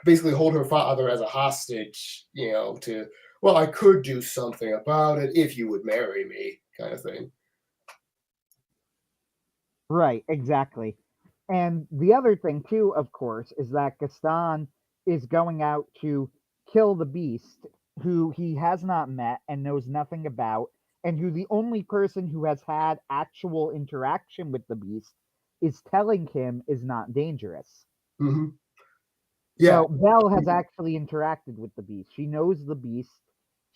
S4: Basically hold her father as a hostage, well, I could do something about it if you would marry me, kind of thing.
S2: Right, exactly. And the other thing too, of course, is that Gaston is going out to kill the beast, who he has not met and knows nothing about, and who the only person who has had actual interaction with the beast is telling him is not dangerous.
S4: Mm-hmm. Yeah.
S2: So Belle has actually interacted with the beast. She knows the beast.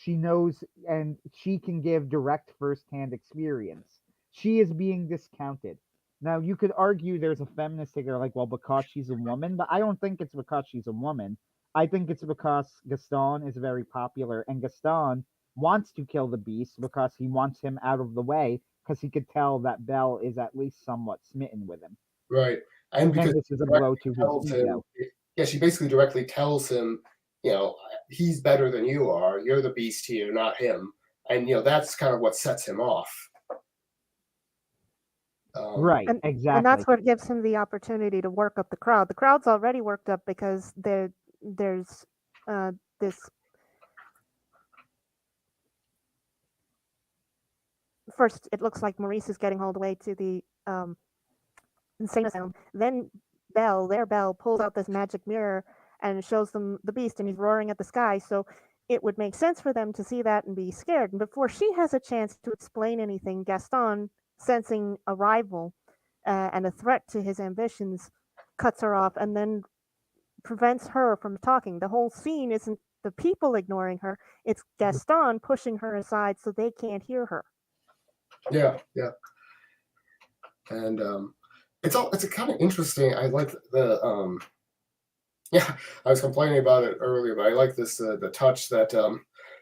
S2: She knows, and she can give direct firsthand experience. She is being discounted. Now, you could argue there's a feminist figure like, well, because she's a woman, but I don't think it's because she's a woman. I think it's because Gaston is very popular, and Gaston wants to kill the Beast because he wants him out of the way because he could tell that Belle is at least somewhat smitten with him.
S4: Right. And because
S2: this is a blow to his
S4: tells him,
S2: ego.
S4: yeah, she basically directly tells him, he's better than you are. You're the Beast here, not him. And that's kind of what sets him off.
S2: Right,
S3: And
S2: exactly.
S3: that's what gives him the opportunity to work up the crowd. The crowd's already worked up because there's this. First, it looks like Maurice is getting hauled away to the insane asylum. Then Belle pulls out this magic mirror and shows them the Beast, and he's roaring at the sky. So it would make sense for them to see that and be scared. And before she has a chance to explain anything, Gaston, sensing a rival and a threat to his ambitions, cuts her off and then prevents her from talking. The whole scene isn't the people ignoring her, it's Gaston pushing her aside so they can't hear her.
S4: Yeah. And it's a kind of interesting. I like the I was complaining about it earlier, but I like this the touch that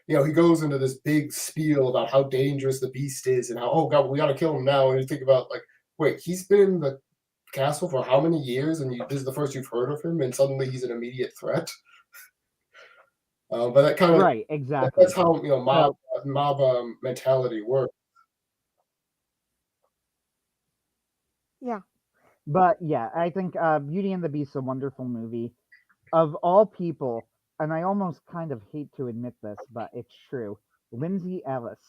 S4: he goes into this big spiel about how dangerous the Beast is and how, oh god, we got to kill him now. And you think about, like, wait, he's been in the castle for how many years, and this is the first you've heard of him, and suddenly he's an immediate threat. But that kind of
S2: right, exactly.
S4: That's how mob mentality works.
S3: Yeah.
S2: But yeah, I think Beauty and the Beast is a wonderful movie. Of all people, and I almost kind of hate to admit this, but it's true, Lindsay Ellis,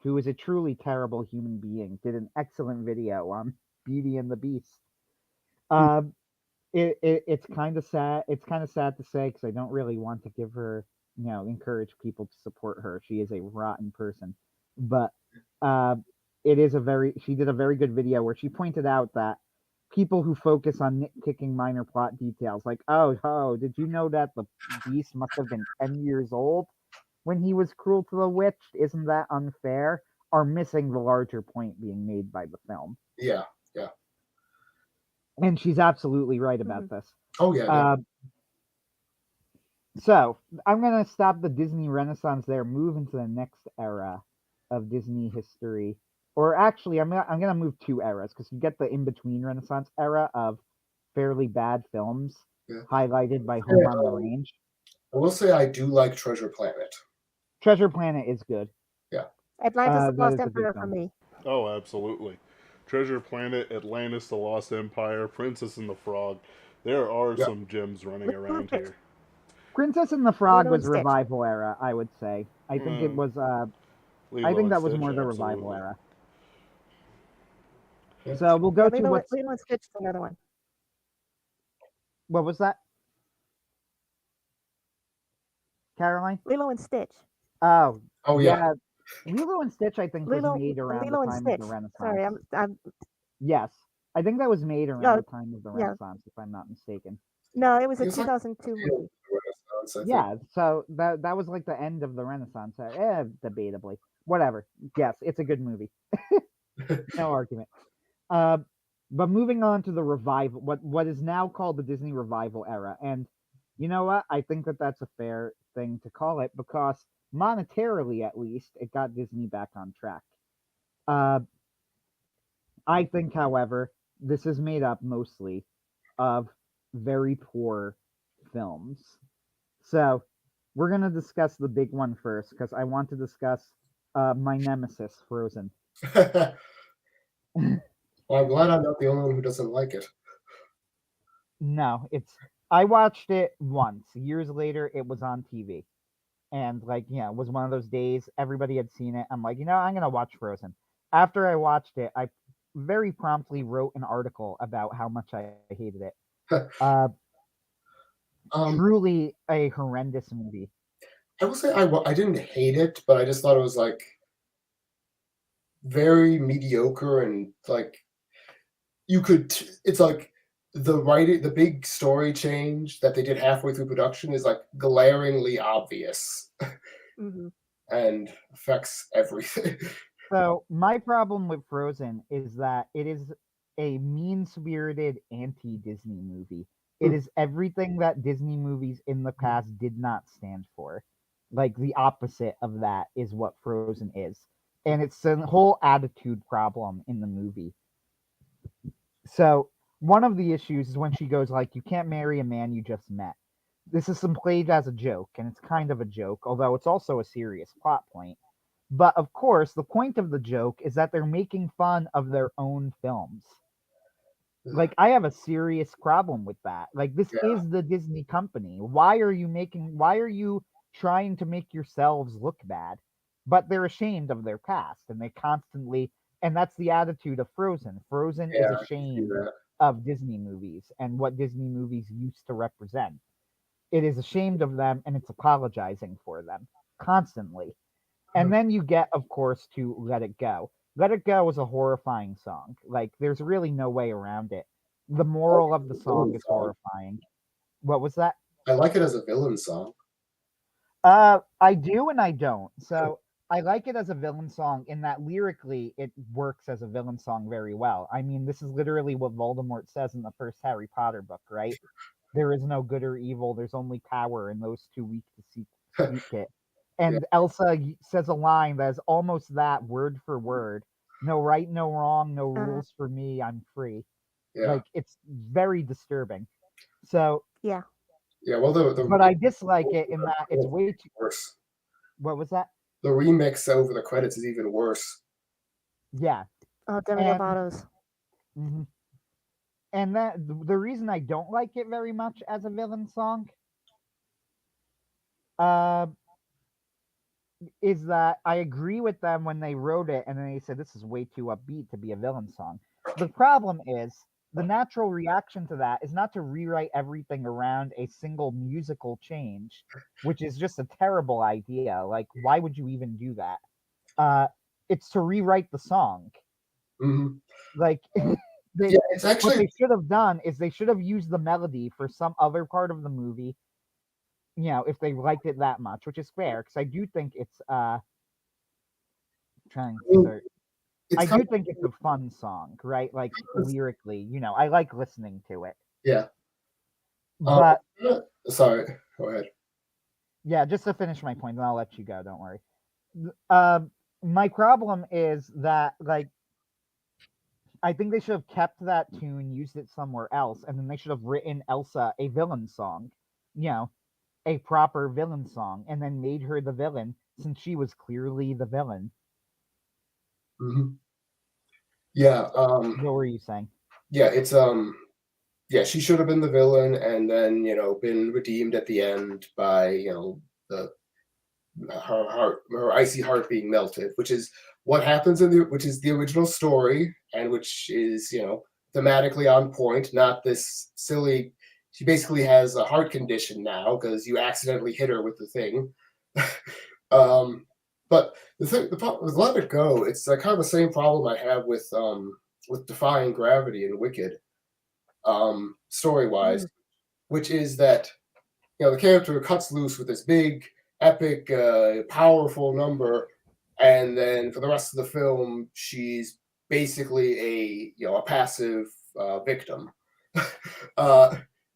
S2: who is a truly terrible human being, did an excellent video on Beauty and the Beast. It's kind of sad. It's kind of sad to say because I don't really want to give her, encourage people to support her. She is a rotten person, but she did a very good video where she pointed out that people who focus on nitpicking minor plot details, like, oh, did you know that the Beast must have been 10 years old when he was cruel to the witch? Isn't that unfair? Are missing the larger point being made by the film.
S4: Yeah.
S2: And she's absolutely right about this.
S4: Oh, yeah.
S2: So I'm going to stop the Disney Renaissance there, move into the next era of Disney history. Or actually, I'm gonna move two eras because you get the in-between Renaissance era of fairly bad films highlighted by Home on the Range.
S4: I will say I do like Treasure Planet.
S2: Treasure Planet is good.
S4: Yeah.
S3: Atlantis the Lost Empire for me.
S1: Oh, absolutely. Treasure Planet, Atlantis the Lost Empire, Princess and the Frog. There are some gems running around here.
S2: Princess and the Frog was revival era, I would say. I think it was I think that was more the revival era. So we'll go to what's...
S3: Lilo and Stitch is another one.
S2: What was that? Caroline?
S3: Lilo and Stitch.
S2: Oh
S4: yeah.
S2: Lilo and Stitch, I think, was made around the time of the Renaissance.
S3: Sorry, I'm...
S2: Yes. I think that was made around the time of the Renaissance, if I'm not mistaken.
S3: No, it was a 2002 movie.
S2: Yeah, so that was like the end of the Renaissance. Debatably. Whatever. Yes, it's a good movie. No argument. But moving on to the revival, what is now called the Disney Revival era. And you know what? I think that's a fair thing to call it because monetarily, at least, it got Disney back on track. I think, however, this is made up mostly of very poor films. So we're going to discuss the big one first because I want to discuss my nemesis, Frozen.
S4: Well, I'm glad I'm not the only one who doesn't like it.
S2: No, I watched it once. Years later, it was on TV. And, it was one of those days, everybody had seen it. I'm like, I'm going to watch Frozen. After I watched it, I very promptly wrote an article about how much I hated it. Truly a horrendous movie.
S4: I will say I didn't hate it, but I just thought it was, very mediocre and, it's like the big story change that they did halfway through production is glaringly obvious and affects everything.
S2: So my problem with Frozen is that it is a mean-spirited anti-Disney movie. It is everything that Disney movies in the past did not stand for. Like the opposite of that is what Frozen is. And it's a whole attitude problem in the movie. So one of the issues is when she goes like, "You can't marry a man you just met." This is played as a joke, and it's kind of a joke, although it's also a serious plot point. But of course, the point of the joke is that they're making fun of their own films. Like, I have a serious problem with that. Like, this
S4: Yeah.
S2: is the Disney company. Why are you trying to make yourselves look bad? But they're ashamed of their past, and they constantly, and that's the attitude of Frozen. Frozen is
S4: Yeah, I can see
S2: ashamed
S4: that.
S2: of Disney movies and what Disney movies used to represent. It is ashamed of them, and it's apologizing for them constantly. And then you get, of course, to Let It Go. Let It Go is a horrifying song. Like, there's really no way around it. The moral of the song is horrifying. What was that?
S4: I like it as a villain song.
S2: I do and I don't. So I like it as a villain song in that lyrically it works as a villain song very well. I mean, this is literally what Voldemort says in the first Harry Potter book, right? There is no good or evil. There's only power, and those too weak to seek it. And Elsa says a line that is almost that word for word. No right, no wrong, no rules for me. I'm free.
S4: Yeah.
S2: Like, it's very disturbing. So
S3: Yeah.
S4: Yeah, well,
S2: but I dislike it in that it's way too
S4: worse.
S2: What was that?
S4: The remix over the credits is even worse.
S2: Yeah.
S3: Oh, Demi Lovato's.
S2: Mm-hmm. And that the reason I don't like it very much as a villain song is that I agree with them when they wrote it and then they said this is way too upbeat to be a villain song. The problem is the natural reaction to that is not to rewrite everything around a single musical change, which is just a terrible idea. Like, why would you even do that? It's to rewrite the song.
S4: Mm-hmm.
S2: Like,
S4: it's actually
S2: what they should have done is they should have used the melody for some other part of the movie. You know, if they liked it that much, which is fair, because I do think it's trying to start. I do think it's a fun song, right? Like lyrically, you know, I like listening to it.
S4: Yeah.
S2: But
S4: sorry, go ahead.
S2: Yeah, just to finish my point, and I'll let you go. Don't worry. My problem is that, like, I think they should have kept that tune, used it somewhere else, and then they should have written Elsa a villain song. You know, a proper villain song, and then made her the villain since she was clearly the villain.
S4: Mm-hmm. Yeah.
S2: What were you saying?
S4: Yeah, it's yeah, she should have been the villain, and then been redeemed at the end by her icy heart being melted, which is what happens which is the original story, and which is thematically on point. Not this silly. She basically has a heart condition now because you accidentally hit her with the thing. But the problem with Let It Go, it's kind of the same problem I have with Defying Gravity and Wicked, story wise, which is that the character cuts loose with this big, epic, powerful number, and then for the rest of the film, she's basically a passive victim.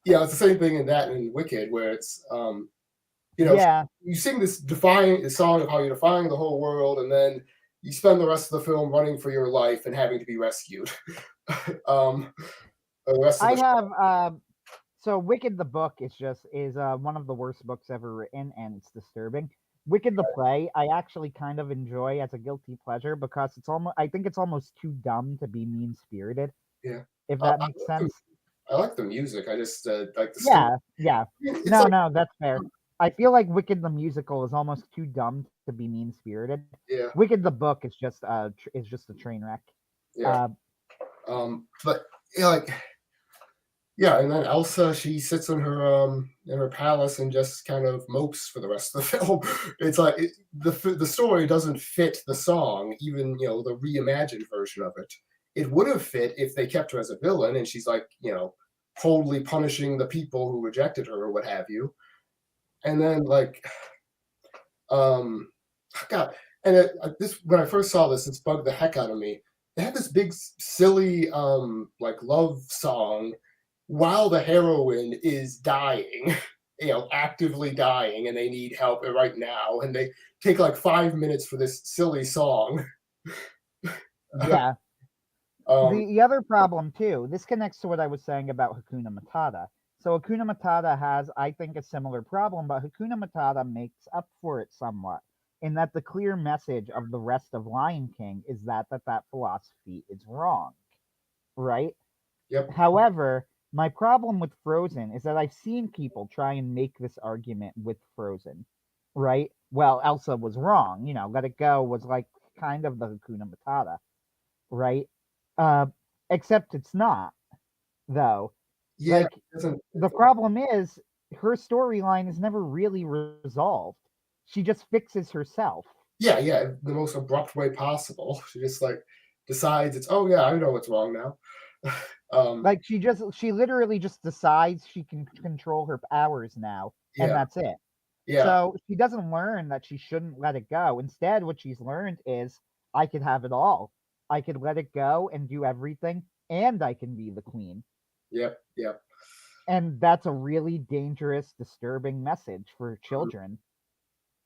S4: It's the same thing in that and Wicked, where it's you sing this song of how you're defying the whole world, and then you spend the rest of the film running for your life and having to be rescued.
S2: So Wicked the book is one of the worst books ever written, and it's disturbing. Wicked the play, I actually kind of enjoy as a guilty pleasure because I think it's almost too dumb to be mean spirited.
S4: Yeah,
S2: if that makes sense.
S4: I like the music. I just like the story.
S2: Yeah. No, that's fair. I feel like Wicked the musical is almost too dumb to be mean spirited.
S4: Yeah.
S2: Wicked the book is just a train wreck.
S4: Yeah. But and then Elsa, she sits in her palace and just kind of mopes for the rest of the film. It's like the story doesn't fit the song, even the reimagined version of it. It would have fit if they kept her as a villain and she's like coldly punishing the people who rejected her or what have you. And then God, and when I first saw this bugged the heck out of me. They had this big silly love song while the heroine is dying, actively dying and they need help right now, and they take like 5 minutes for this silly song.
S2: Yeah.
S4: Um,
S2: The other problem too, this connects to what I was saying about Hakuna Matata. So Hakuna Matata has, I think, a similar problem, but Hakuna Matata makes up for it somewhat in that the clear message of the rest of Lion King is that philosophy is wrong, right?
S4: yep.
S2: However, my problem with Frozen is that I've seen people try and make this argument with Frozen, right? Well, Elsa was wrong. Let It Go was like kind of the Hakuna Matata, right? Uh, except it's not, though.
S4: Yeah,
S2: Like, the problem is her storyline is never really resolved. She just fixes herself.
S4: yeah, the most abrupt way possible. She just like decides it's, oh yeah, I know what's wrong now.
S2: Like, she literally just decides she can control her powers now, and
S4: Yeah,
S2: that's it.
S4: yeah,
S2: So she doesn't learn that she shouldn't let it go. Instead, what she's learned is I could have it all. I could let it go and do everything, and I can be the queen.
S4: yep.
S2: And that's a really dangerous, disturbing message for children,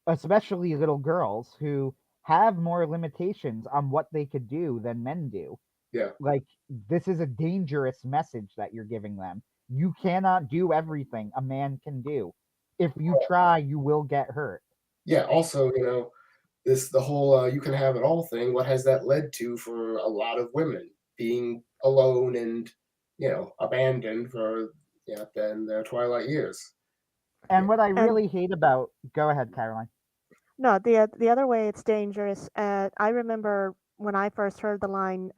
S2: especially little girls who have more limitations on what they could do than men do.
S4: Yeah.
S2: Like, this is a dangerous message that you're giving them. You cannot do everything a man can do. If you try, you will get hurt.
S4: Yeah. Also, the whole you can have it all thing. What has that led to for a lot of women being alone and abandoned for then their twilight years?
S2: And what I
S3: And
S2: really hate about go ahead, Caroline.
S3: no, the other way it's dangerous. I remember when I first heard the line.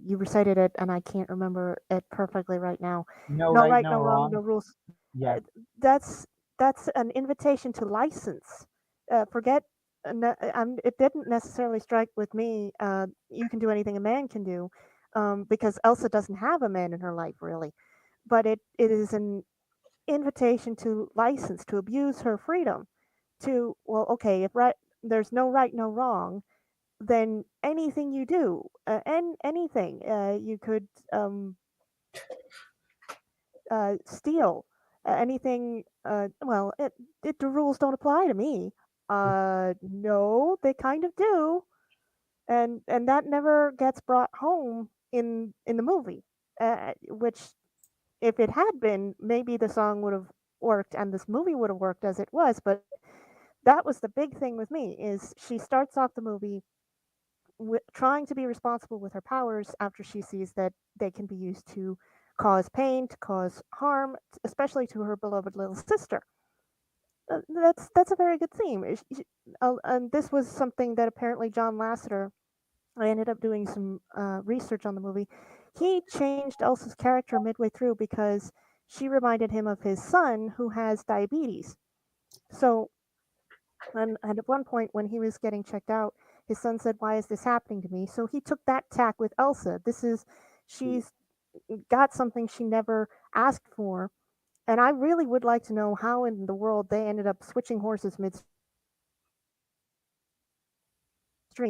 S3: You recited it, and I can't remember it perfectly right now.
S2: No
S3: No
S2: right,
S3: right,
S2: no
S3: no wrong, no
S2: wrong.
S3: rules.
S2: Yeah.
S3: Uh, that's that's an invitation to license. Forget. It didn't necessarily strike with me. You can do anything a man can do, because Elsa doesn't have a man in her life really, but it is an invitation to license, to abuse her freedom, to, well, okay, if there's no right, no wrong, then anything you do, and anything, you could steal, anything. Well, the rules don't apply to me. No, they kind of do, and that never gets brought home in the movie, which, if it had been, maybe the song would have worked and this movie would have worked as it was. But that was the big thing with me, is she starts off the movie trying to be responsible with her powers after she sees that they can be used to cause pain, to cause harm, especially to her beloved little sister. That's a very good theme. And this was something that apparently John Lasseter, I ended up doing some research on the movie. He changed Elsa's character midway through because she reminded him of his son who has diabetes. So, and at one point when he was getting checked out, his son said, "Why is this happening to me?" So he took that tack with Elsa. She's got something she never asked for. And I really would like to know how in the world they ended up switching horses midstream,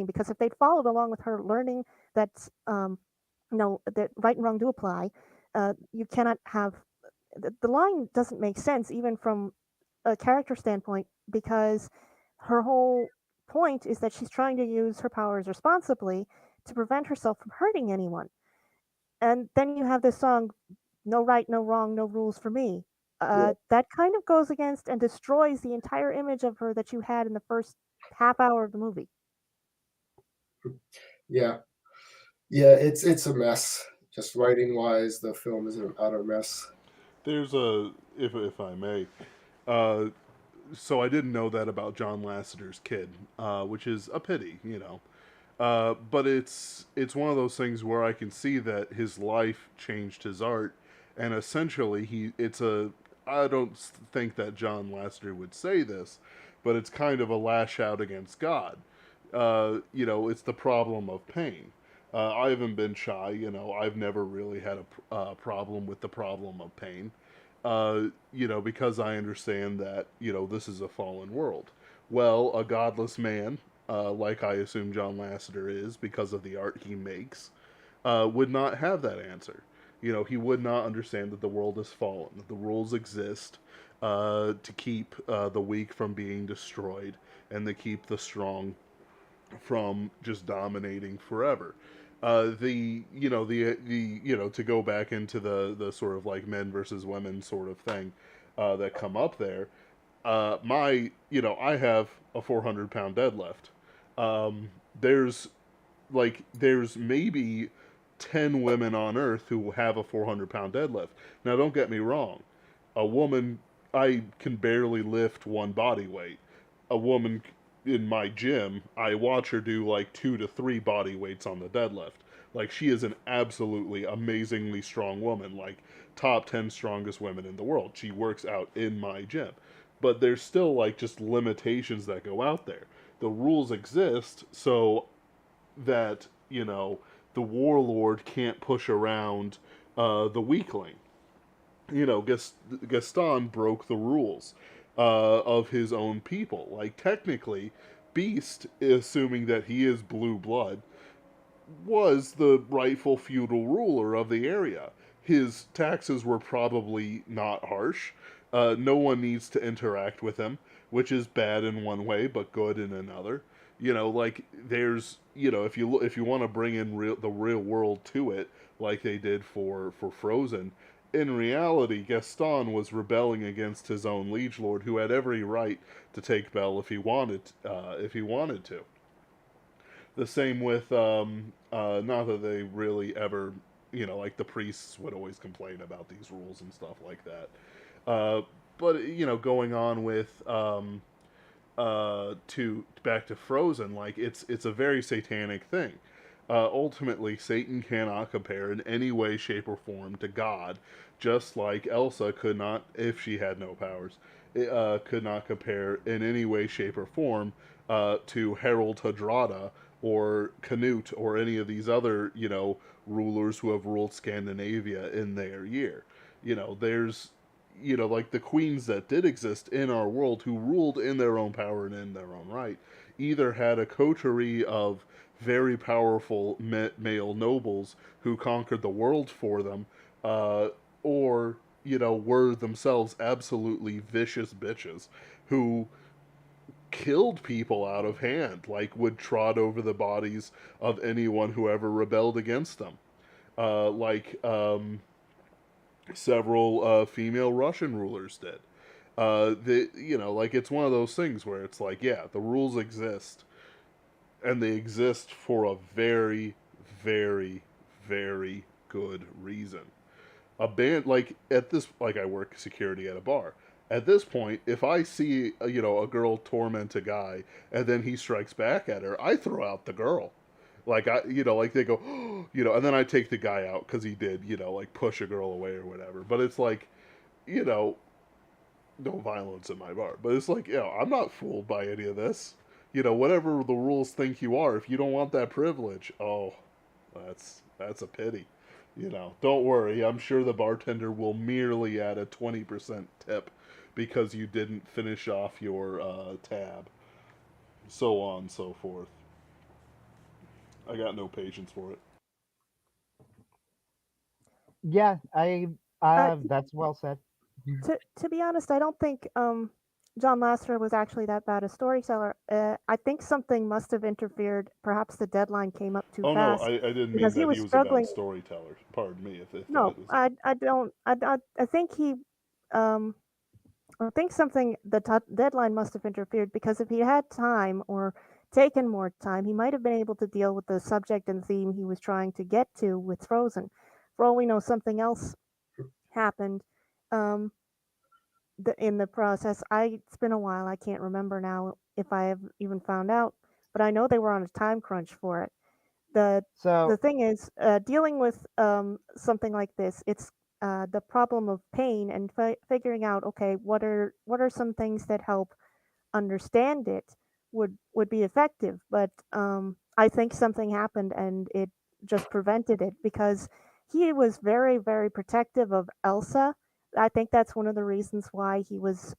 S3: because if they'd followed along with her learning that, that right and wrong do apply, you cannot have the line doesn't make sense even from a character standpoint, because her whole point is that she's trying to use her powers responsibly to prevent herself from hurting anyone. And then you have this song, "No right, no wrong, no rules for me." That kind of goes against and destroys the entire image of her that you had in the first half hour of the movie.
S4: Yeah, yeah. It's a mess. Just writing wise, the film is an utter mess.
S1: There's a, if I may, uh, so I didn't know that about John Lasseter's kid, which is a pity, but it's one of those things where I can see that his life changed his art, and essentially it's a, I don't think that John Lasseter would say this, but it's kind of a lash out against God. It's the problem of pain. I haven't been shy, I've never really had a problem with the problem of pain, because I understand that, this is a fallen world. Well, a godless man, like I assume John Lasseter is because of the art he makes, would not have that answer. He would not understand that the world has fallen, that the rules exist to keep the weak from being destroyed and to keep the strong from just dominating forever. To go back into the sort of like men versus women sort of thing that come up there. I have a 400-pound deadlift. Um, there's maybe 10 women on earth who have a 400-pound deadlift. Now, don't get me wrong. A woman, I can barely lift one body weight. A woman in my gym, I watch her do like 2 to 3 body weights on the deadlift. Like, she is an absolutely amazingly strong woman, like top 10 strongest women in the world. She works out in my gym. But there's still like just limitations that go out there. The rules exist so that the warlord can't push around the weakling. Gaston broke the rules of his own people. Like, technically, Beast, assuming that he is blue blood, was the rightful feudal ruler of the area. His taxes were probably not harsh. No one needs to interact with him, which is bad in one way but good in another. Like, there's if you want to bring in the real world to it, like they did for Frozen. In reality, Gaston was rebelling against his own liege lord, who had every right to take Belle if he wanted to. The same with not that they really ever, like the priests would always complain about these rules and stuff like that. Uh, but going on with to back to Frozen, like it's a very satanic thing. Ultimately, Satan cannot compare in any way, shape, or form to God, just like Elsa could not, if she had no powers, could not compare in any way, shape, or form to Harold Hardrada or Canute or any of these other, rulers who have ruled Scandinavia in their year. There's like the queens that did exist in our world who ruled in their own power and in their own right, either had a coterie of very powerful male nobles who conquered the world for them, or, were themselves absolutely vicious bitches who killed people out of hand, like would trot over the bodies of anyone who ever rebelled against them. Like several female Russian rulers did. Like it's one of those things where it's like, yeah, the rules exist, and they exist for a very, very, very good reason. A band like at this, like I work security at a bar. At this point, if I see a girl torment a guy and then he strikes back at her, I throw out the girl. Like like they go, and then I take the guy out because he did, like push a girl away or whatever. But it's like, you know, no violence in my bar. But it's like, I'm not fooled by any of this. Whatever the rules think you are, if you don't want that privilege, oh, that's a pity. Don't worry. I'm sure the bartender will merely add a 20% tip because you didn't finish off your tab. So on and so forth. I got no patience for it.
S2: Yeah,
S3: Uh,
S2: that's well said.
S3: to be honest, I don't think John Lasseter was actually that bad a storyteller. I think something must have interfered. Perhaps the deadline came up too
S1: Oh no,
S3: fast
S1: I didn't mean
S3: because he
S1: that
S3: was
S1: he was a bad
S3: struggling.
S1: storyteller. Pardon me if
S3: No,
S1: that was.
S3: I don't. I think he. Um, I think something the deadline must have interfered because if he had time or taken more time, he might have been able to deal with the subject and theme he was trying to get to with Frozen. For all we know, something else happened um, in the process. It's been a while. I can't remember now if I have even found out, but I know they were on a time crunch for it. The
S2: So
S3: the thing is, dealing with something like this, it's the problem of pain and figuring out, okay, what are some things that help understand it would be effective. But I think something happened and it just prevented it because he was very, very protective of Elsa. I think that's one of the reasons why he was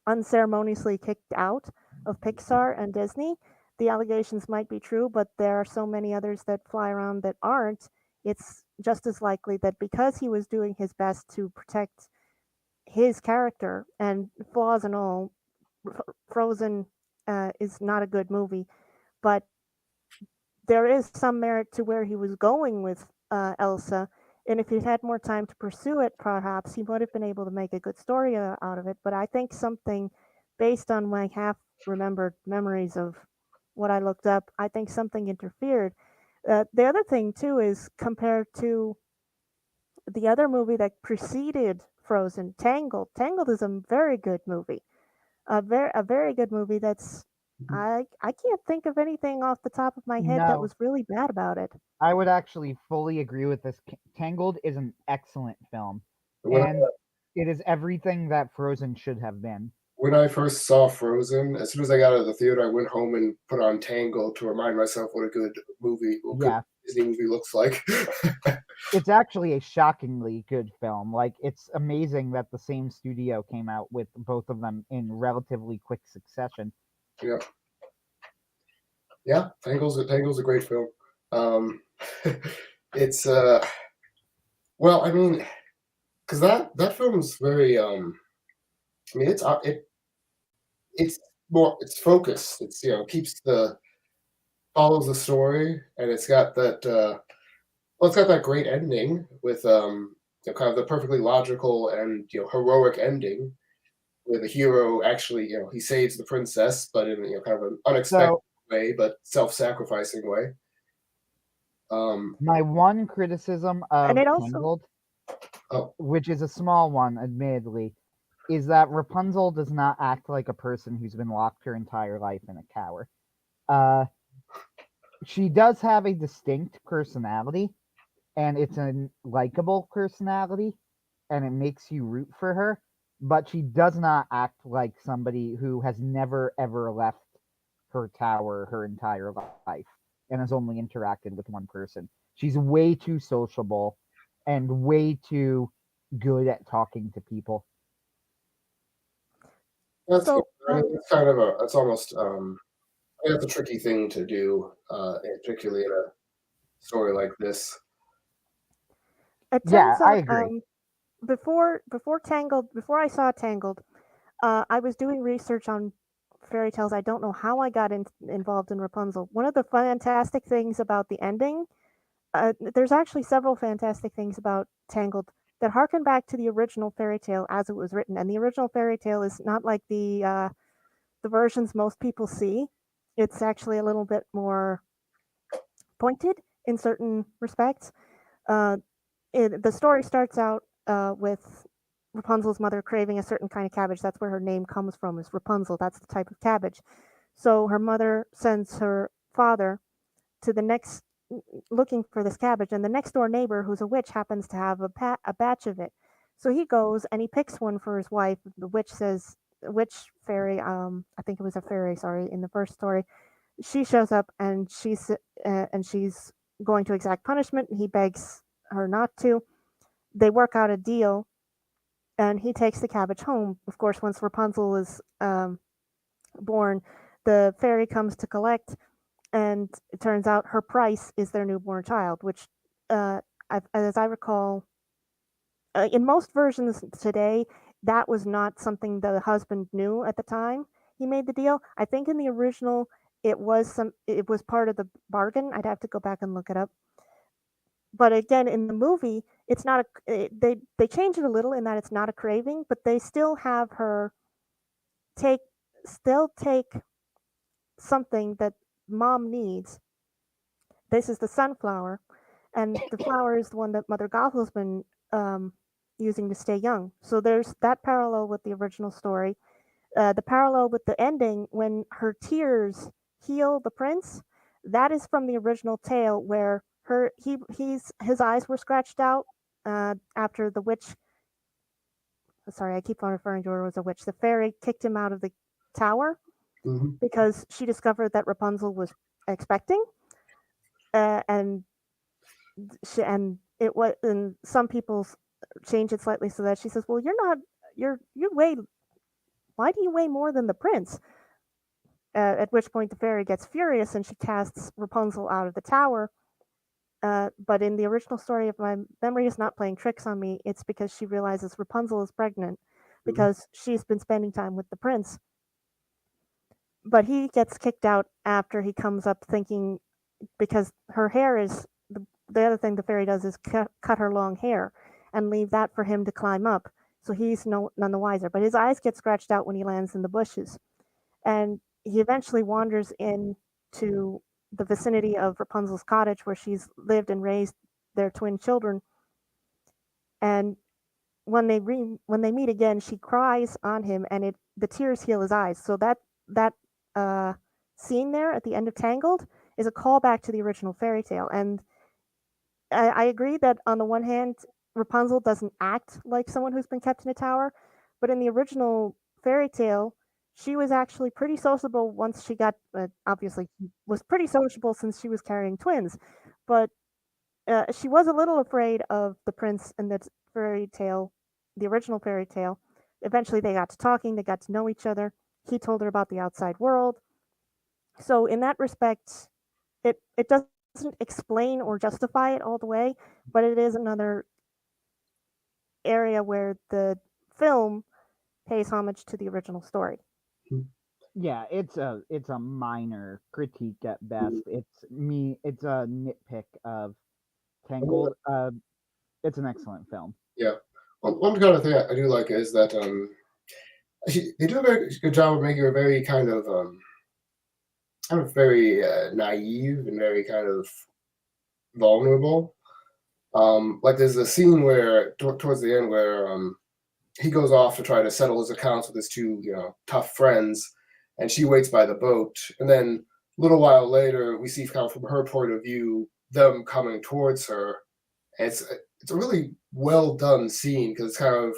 S3: unceremoniously kicked out of Pixar and Disney. The allegations might be true, but there are so many others that fly around that aren't. It's just as likely that because he was doing his best to protect his character and flaws and all, Frozen is not a good movie, but there is some merit to where he was going with Elsa. And if he'd had more time to pursue it, perhaps he would have been able to make a good story out of it. But I think something based on my half remembered memories of what I looked up, I think something interfered. The other thing, too, is compared to the other movie that preceded Frozen, Tangled. Tangled is a very good movie. A very good movie that's I can't think of anything off the top of my head that
S2: No,
S3: was really bad about it.
S2: I would actually fully agree with this. Tangled is an excellent film,
S4: When I,
S2: and it is everything that Frozen should have been.
S4: when I first saw Frozen, as soon as I got out of the theater, I went home and put on Tangled to remind myself what a good good
S2: Yeah,
S4: Disney movie looks like.
S2: it's actually a shockingly good film. Like, it's amazing that the same studio came out with both of them in relatively quick succession.
S4: Yeah, yeah, Tangled's a great film. Um, it's well, I mean, because that film's very I mean, it's it's focused. It's keeps the follows the story, and it's got that well, it's got that great ending with kind of the perfectly logical and heroic ending where the hero actually he saves the princess, but in kind of an unexpected
S2: So,
S4: way, but self-sacrificing way.
S2: my one criticism
S3: And
S2: of
S3: it also
S2: Tangled,
S4: Oh,
S2: which is a small one, admittedly, is that Rapunzel does not act like a person who's been locked her entire life in a tower. Uh, she does have a distinct personality, and it's a likable personality, and it makes you root for her, but she does not act like somebody who has never ever left her tower her entire life and has only interacted with one person. She's way too sociable and way too good at talking to people.
S4: that's
S3: so
S4: I mean, that's kind of that's almost that's a tricky thing to do, particularly in a story like this.
S3: it
S2: Yeah,
S3: turns
S2: I
S3: out
S2: agree.
S3: before I saw Tangled, I was doing research on fairy tales. I don't know how I got involved in Rapunzel. One of the fantastic things about the ending, there's actually several fantastic things about Tangled that harken back to the original fairy tale as it was written. And the original fairy tale is not like the versions most people see. It's actually a little bit more pointed in certain respects. Uh, the story starts out with Rapunzel's mother craving a certain kind of cabbage. That's where her name comes from, is Rapunzel. That's the type of cabbage. So her mother sends her father to the next looking for this cabbage, and the next door neighbor, who's a witch, happens to have a batch of it. So he goes and he picks one for his wife. The witch says, witch fairy, I think it was a fairy, sorry, in the first story. She shows up and she's going to exact punishment. He begs her not to. They work out a deal, and he takes the cabbage home. Of course, once Rapunzel is born, the fairy comes to collect, and it turns out her price is their newborn child, which, uh, as I recall, in most versions today, that was not something the husband knew at the time he made the deal. I think in the original, it was part of the bargain. I'd have to go back and look it up. But again, in the movie, it's not they change it a little in that it's not a craving, but they still have her take take something that mom needs. This is the sunflower, and the flower is the one that Mother Gothel's been using to stay young. So there's that parallel with the original story. The parallel with the ending when her tears heal the prince, that is from the original tale where his eyes were scratched out after the witch. Sorry, I keep on referring to her as a witch. The fairy kicked him out of the tower
S4: Hmm.
S3: because she discovered that Rapunzel was expecting, and and some people change it slightly so that she says, "Well, you're not. You weigh. Why do you weigh more than the prince?" At which point the fairy gets furious and she casts Rapunzel out of the tower. But in the original story, if my memory is not playing tricks on me, it's because she realizes Rapunzel is pregnant because she's been spending time with the prince. But he gets kicked out after he comes up thinking, because her hair is the other thing the fairy does is cut her long hair and leave that for him to climb up. So he's none the wiser. But his eyes get scratched out when he lands in the bushes. And he eventually wanders into the vicinity of Rapunzel's cottage where she's lived and raised their twin children. And when they meet again, she cries on him, and the tears heal his eyes. So that scene there at the end of Tangled is a callback to the original fairy tale. And I agree that on the one hand, Rapunzel doesn't act like someone who's been kept in a tower, but in the original fairy tale, she was actually pretty sociable once she got, obviously, she was pretty sociable since she was carrying twins, but she was a little afraid of the prince in the fairy tale, the original fairy tale. Eventually, they got to talking, they got to know each other. He told her about the outside world. So, in that respect, it doesn't explain or justify it all the way, but it is another area where the film pays homage to the original story.
S2: Yeah, it's a minor critique at best. It's a nitpick of Tangled. It's an excellent film.
S4: Yeah. One kind of thing I do like is that they do a very good job of making her very kind of very naive and very kind of vulnerable. Like there's a scene where towards the end where he goes off to try to settle his accounts with his two tough friends, and she waits by the boat. And then a little while later, we see kind of from her point of view them coming towards her. And it's a really well done scene because it's kind of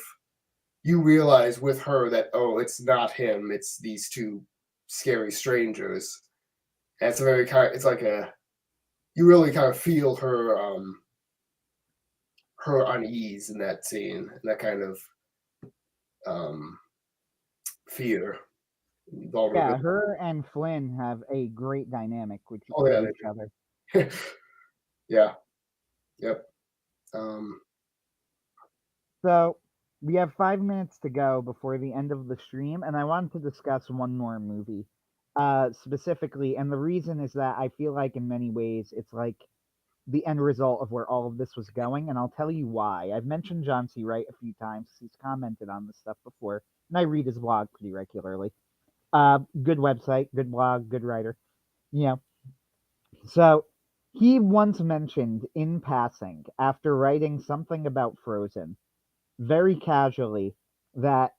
S4: you realize with her that it's not him, it's these two scary strangers. And it's a very kind. It's like you really kind of feel her unease in that scene, and that kind of fear.
S2: Yeah, her and Flynn have a great dynamic with each other.
S4: Yeah. Yep.
S2: So we have 5 minutes to go before the end of the stream, and I wanted to discuss one more movie specifically, and the reason is that I feel like in many ways it's like the end result of where all of this was going, and I'll tell you why. I've mentioned John C. Wright a few times. He's commented on this stuff before, and I read his blog pretty regularly. Good website, good blog, good writer. So he once mentioned in passing, after writing something about Frozen, very casually, that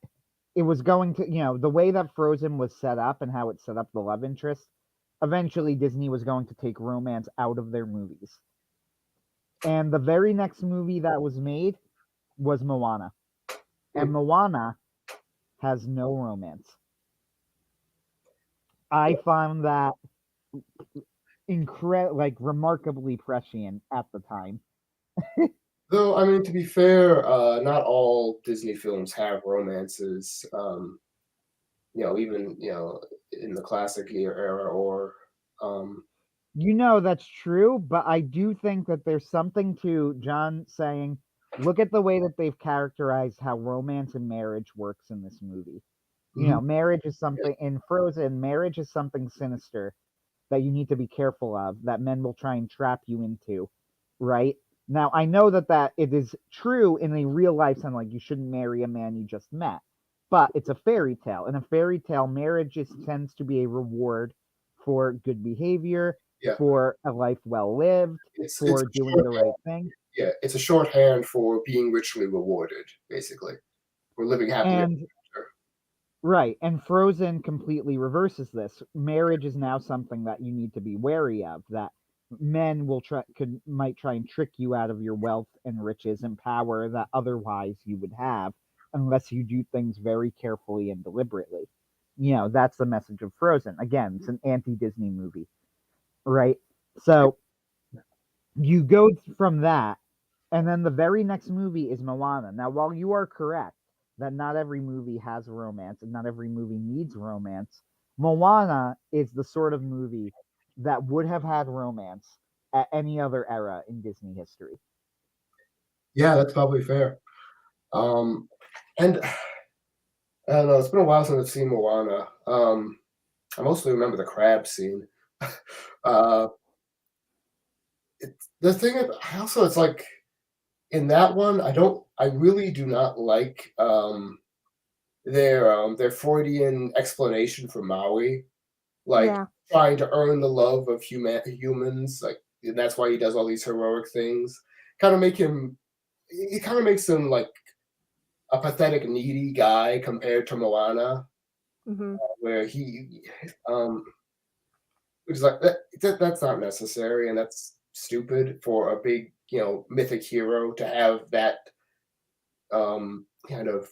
S2: it was going to, the way that Frozen was set up and how it set up the love interest, eventually Disney was going to take romance out of their movies. And the very next movie that was made was Moana. And Moana has no romance. I found that remarkably prescient at the time.
S4: Though, I mean, to be fair, not all Disney films have romances. Even in the classic era, or
S2: that's true, but I do think that there's something to John saying, look at the way that they've characterized how romance and marriage works in this movie. Marriage is something in Frozen. Marriage is something sinister that you need to be careful of, that men will try and trap you into, right? Now, I know that it is true in a real life sense, like you shouldn't marry a man you just met, but it's a fairy tale. In a fairy tale, marriage tends to be a reward for good behavior, for a life well lived, for doing the right thing.
S4: Yeah, it's a shorthand for being richly rewarded, basically. We're living happily ever after.
S2: Right, and Frozen completely reverses this. Marriage is now something that you need to be wary of, that men might try and trick you out of your wealth and riches and power that otherwise you would have unless you do things very carefully and deliberately. That's the message of Frozen. Again, it's an anti-Disney movie, right? So you go from that, and then the very next movie is Moana. Now, while you are correct that not every movie has romance and not every movie needs romance, Moana is the sort of movie that would have had romance at any other era in Disney history.
S4: Yeah, that's probably fair. And I don't know. It's been a while since I've seen Moana. I mostly remember the crab scene. uh, the thing. Also, it's like in that one, I really do not like their Freudian explanation for Maui, like
S3: Yeah.
S4: trying to earn the love of humans, like and that's why he does all these heroic things. Kind of make him. It kind of makes him like a pathetic, needy guy compared to Moana,
S3: Hmm.
S4: where he, which is like that's not necessary and that's stupid for a big, mythic hero to have that kind of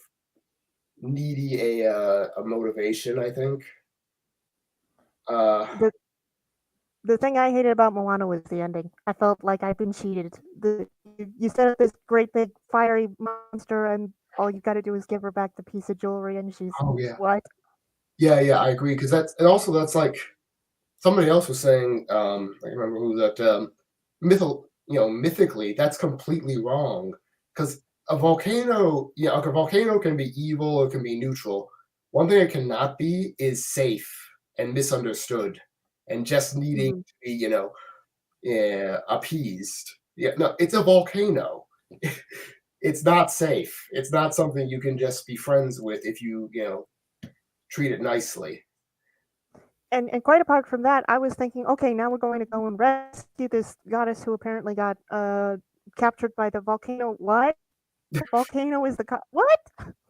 S4: needy a motivation. I think. Uh,
S3: The thing I hated about Moana was the ending. I felt like I've been cheated. You set up this great big fiery monster, and all you got to do is give her back the piece of jewelry, and she's
S4: oh yeah,
S3: what?
S4: yeah, I agree because that's like somebody else was saying. I remember who that mythically, that's completely wrong because a volcano, like a volcano can be evil or can be neutral. One thing it cannot be is safe and misunderstood and just needing
S3: Hmm.
S4: to be, appeased. Yeah, no, it's a volcano. It's not safe. It's not something you can just be friends with if you, treat it nicely.
S3: And quite apart from that, I was thinking, okay, now we're going to go and rescue this goddess who apparently got captured by the volcano. What? Volcano is what?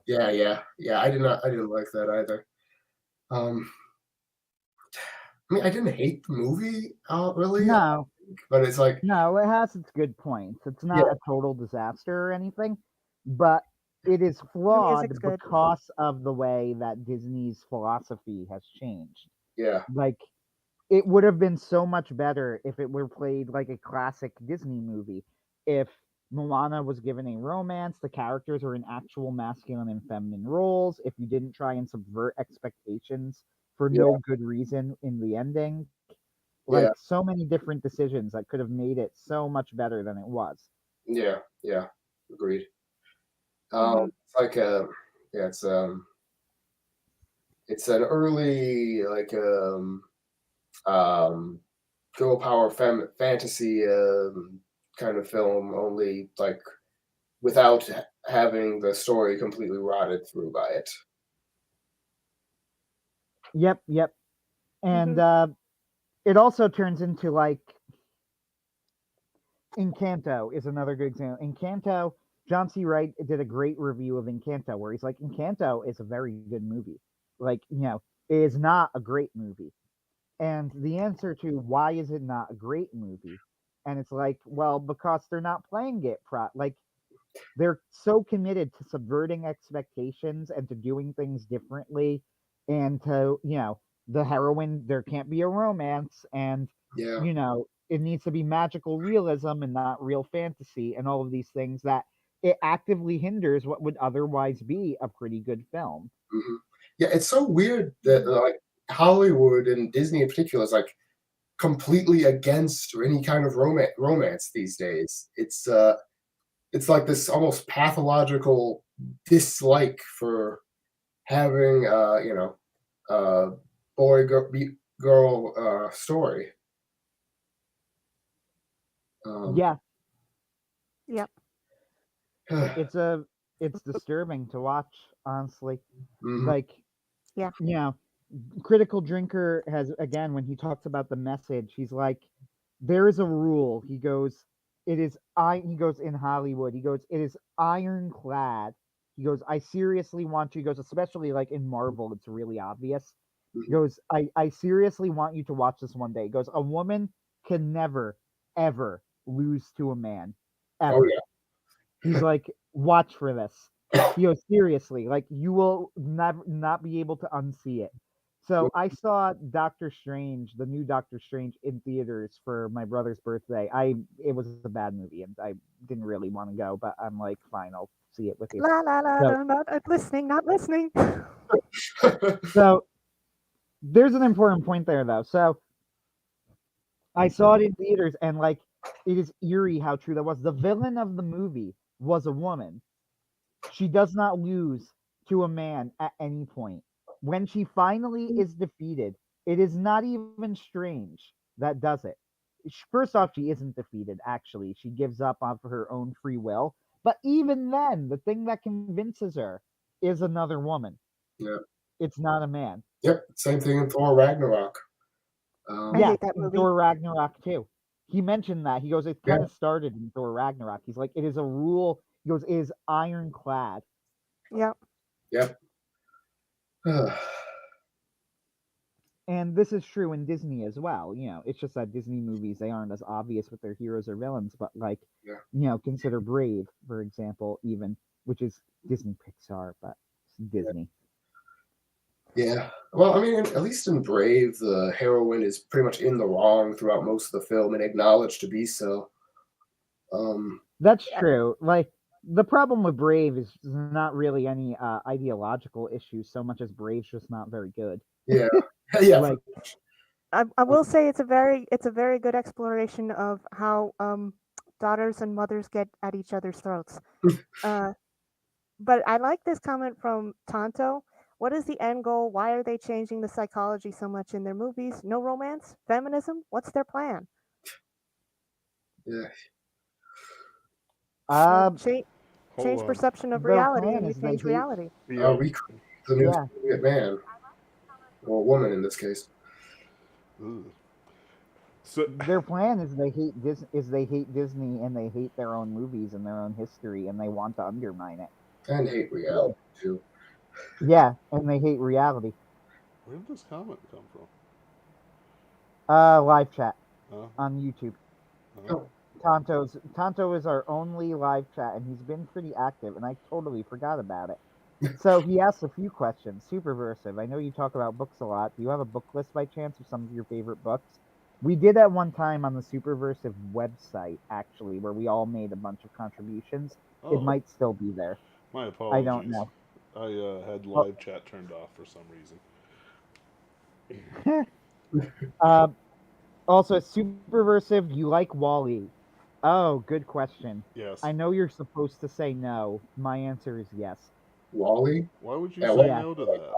S4: Yeah. I didn't like that either. Um, I mean, I didn't hate the movie, really,
S2: No,
S4: but it's like,
S2: no, it has its good points. It's
S4: yeah,
S2: not a total disaster or anything, but it is
S3: The
S2: flawed
S3: music's good.
S2: because of the way that Disney's philosophy has changed.
S4: yeah,
S2: Like, it would have been so much better if it were played like a classic Disney movie. If Moana was given a romance, the characters are in actual masculine and feminine roles, if you didn't try and subvert expectations for
S4: yeah,
S2: no good reason in the ending.
S4: yeah,
S2: Like, so many different decisions that could have made it so much better than it was.
S4: yeah. Agreed.
S3: Hmm.
S4: It's like yeah, it's an early like um, girl power fantasy kind of film, only like without having the story completely rotted through by it.
S2: Yep. And
S3: Hmm.
S2: it also turns into like Encanto is another good example. Encanto, John C. Wright did a great review of Encanto where he's like, Encanto is a very good movie. Like, it is not a great movie. And the answer to why is it not a great movie? And it's like, well, because they're not playing it like they're so committed to subverting expectations and to doing things differently and to, the heroine, there can't be a romance and
S4: Yeah.
S2: it needs to be magical realism and not real fantasy and all of these things that it actively hinders what would otherwise be a pretty good film.
S4: Hmm. Yeah, it's so weird that like Hollywood and Disney in particular is like completely against any kind of romance these days. It's like this almost pathological dislike for having uh girl story. Um,
S2: Yeah,
S3: Yep.
S2: it's it's disturbing to watch, honestly.
S4: mhm.
S2: Like,
S3: Yeah.
S2: you know, Critical Drinker has, again, when he talks about the message, he's like, there is a rule. He goes, he goes, in Hollywood, he goes, it is ironclad. He goes, I seriously want you, he goes, especially like in Marvel, it's really obvious. He
S4: Mhm.
S2: goes, I seriously want you to watch this one day. He goes, a woman can never, ever lose to a man.
S4: Oh
S2: Ever. He's like, watch for this.
S4: yeah.
S2: He goes, seriously, like you will never not be able to unsee it. So I saw Doctor Strange, the new Doctor Strange, in theaters for my brother's birthday. It was a bad movie, and I didn't really want to go, but I'm like, fine, I'll see it with you.
S3: La la la.
S2: So
S3: No, not listening. Not listening.
S2: so there's an important point there, though. So I saw it in theaters, and like, it is eerie how true that was. The villain of the movie was a woman. She does not lose to a man at any point. When she finally is defeated, it is not even Strange that does it. First off, she isn't defeated, actually. She gives up of her own free will. But even then, the thing that convinces her is another woman.
S4: Yeah.
S2: It's not a man.
S4: Yep. Same thing in Thor Ragnarok.
S3: I
S2: Yeah,
S3: hate that
S2: in
S3: movie.
S2: Thor Ragnarok too. He mentioned that. He goes, it
S4: Yeah.
S2: kind of started in Thor Ragnarok. He's like, it is a rule. He goes, it is ironclad.
S3: Yep.
S4: Yep.
S2: And this is true in Disney as well. You know, it's just that Disney movies, they aren't as obvious with their heroes or villains, but like,
S4: Yeah.
S2: you know, consider Brave, for example, even, which is Disney Pixar, but it's Disney.
S4: Yeah. Well, I mean, at least in Brave, the heroine is pretty much in the wrong throughout most of the film and acknowledged to be so.
S2: That's true. Like, the problem with Brave is not really any ideological issues so much as Brave's just not very good.
S4: Yeah. Yeah.
S2: Like,
S3: I will say it's a very good exploration of how daughters and mothers get at each other's throats. But I like this comment from Tonto. What is the end goal? Why are they changing the psychology so much in their movies? No romance? Feminism? What's their plan?
S4: Yeah.
S3: Change
S1: Hold on.
S3: perception of
S2: their
S3: reality
S2: plan
S3: and you
S2: is they
S3: change
S2: hate.
S3: reality.
S1: Yeah.
S4: Recreate the new
S2: Yeah.
S4: Soviet man or woman in this case.
S1: Ugh. So,
S2: Their plan is they hate Disney and they hate their own movies and their own history and they want to undermine it.
S4: And hate reality too.
S2: Yeah, and they hate reality.
S1: where did this comment come from?
S2: Live chat
S1: Huh?
S2: on YouTube.
S1: Huh?
S4: Oh.
S2: Tonto is our only live chat, and he's been pretty active, and I totally forgot about it. So he asked a few questions. Superversive, I know you talk about books a lot. Do you have a book list by chance of some of your favorite books? We did at one time on the Superversive website, actually, where we all made a bunch of contributions.
S1: Oh,
S2: It might still be there.
S1: my apologies.
S2: I don't know.
S1: I had live chat turned off for some reason.
S2: Also, Superversive, you like Wally? Oh, good question.
S1: Yes.
S2: I know you're supposed to say no. My answer is yes.
S4: Wally?
S1: Why would you
S4: Yeah,
S1: say
S2: Yeah.
S1: no to that?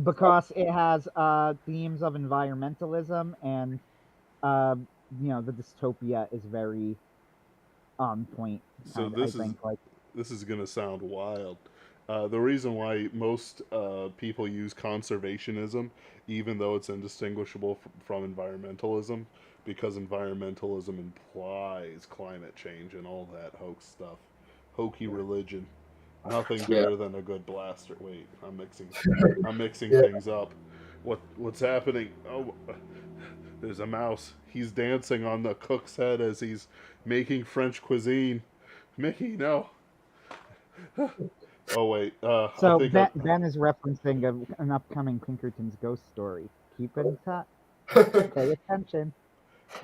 S2: Because it has themes of environmentalism and you know, the dystopia is very on point.
S1: So
S2: I think like
S1: this is gonna sound wild. The reason why most people use conservationism, even though it's indistinguishable from environmentalism, because environmentalism implies climate change and all that hoax stuff, hokey religion. Nothing better than a good blaster. Wait, I'm mixing
S4: Yeah.
S1: things up. What's happening? Oh, there's a mouse. He's dancing on the cook's head as he's making French cuisine. Mickey, no. Oh wait.
S2: so. Ben is referencing an upcoming Pinkerton's ghost story. Keep in touch. Pay attention.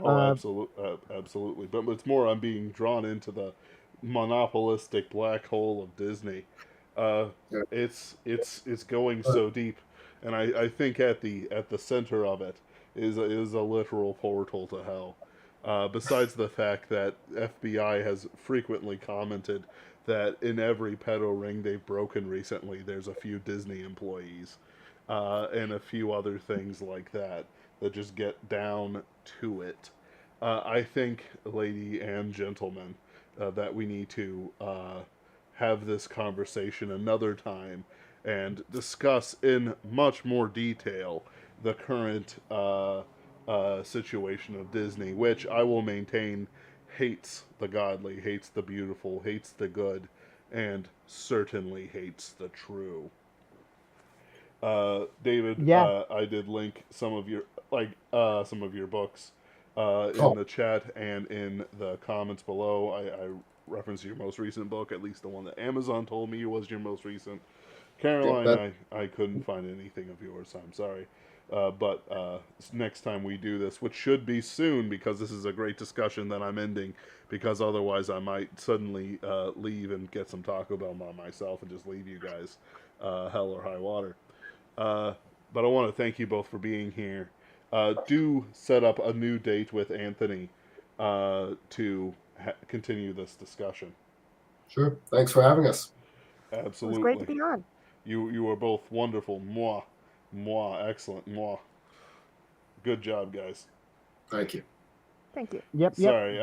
S1: Absolutely. But it's more I'm being drawn into the monopolistic black hole of Disney. It's going so deep, and I think at the center of it is a literal portal to hell. Besides the fact that FBI has frequently commented that in every pedo ring they've broken recently, there's a few Disney employees, and a few other things like that just get down to it. I think, lady and gentlemen, that we need to have this conversation another time and discuss in much more detail the current situation of Disney, which I will maintain hates the godly, hates the beautiful, hates the good, and certainly hates the true. David,
S2: Yeah.
S1: I did link some of your books in
S4: Oh.
S1: the chat and in the comments below. I referenced your most recent book, at least the one that Amazon told me was your most recent. Caroline, I couldn't find anything of yours. I'm sorry. But next time we do this, which should be soon, because this is a great discussion that I'm ending, because otherwise I might suddenly leave and get some Taco Bell by myself and just leave you guys hell or high water. But I want to thank you both for being here. do set up a new date with Anthony to continue this discussion.
S4: Sure. Thanks for having us.
S1: Absolutely.
S3: It was great to be on.
S1: You are both wonderful. Moi, excellent. Moi. Good job, guys.
S4: Thank you.
S3: Thank you.
S2: Yep.
S1: Sorry,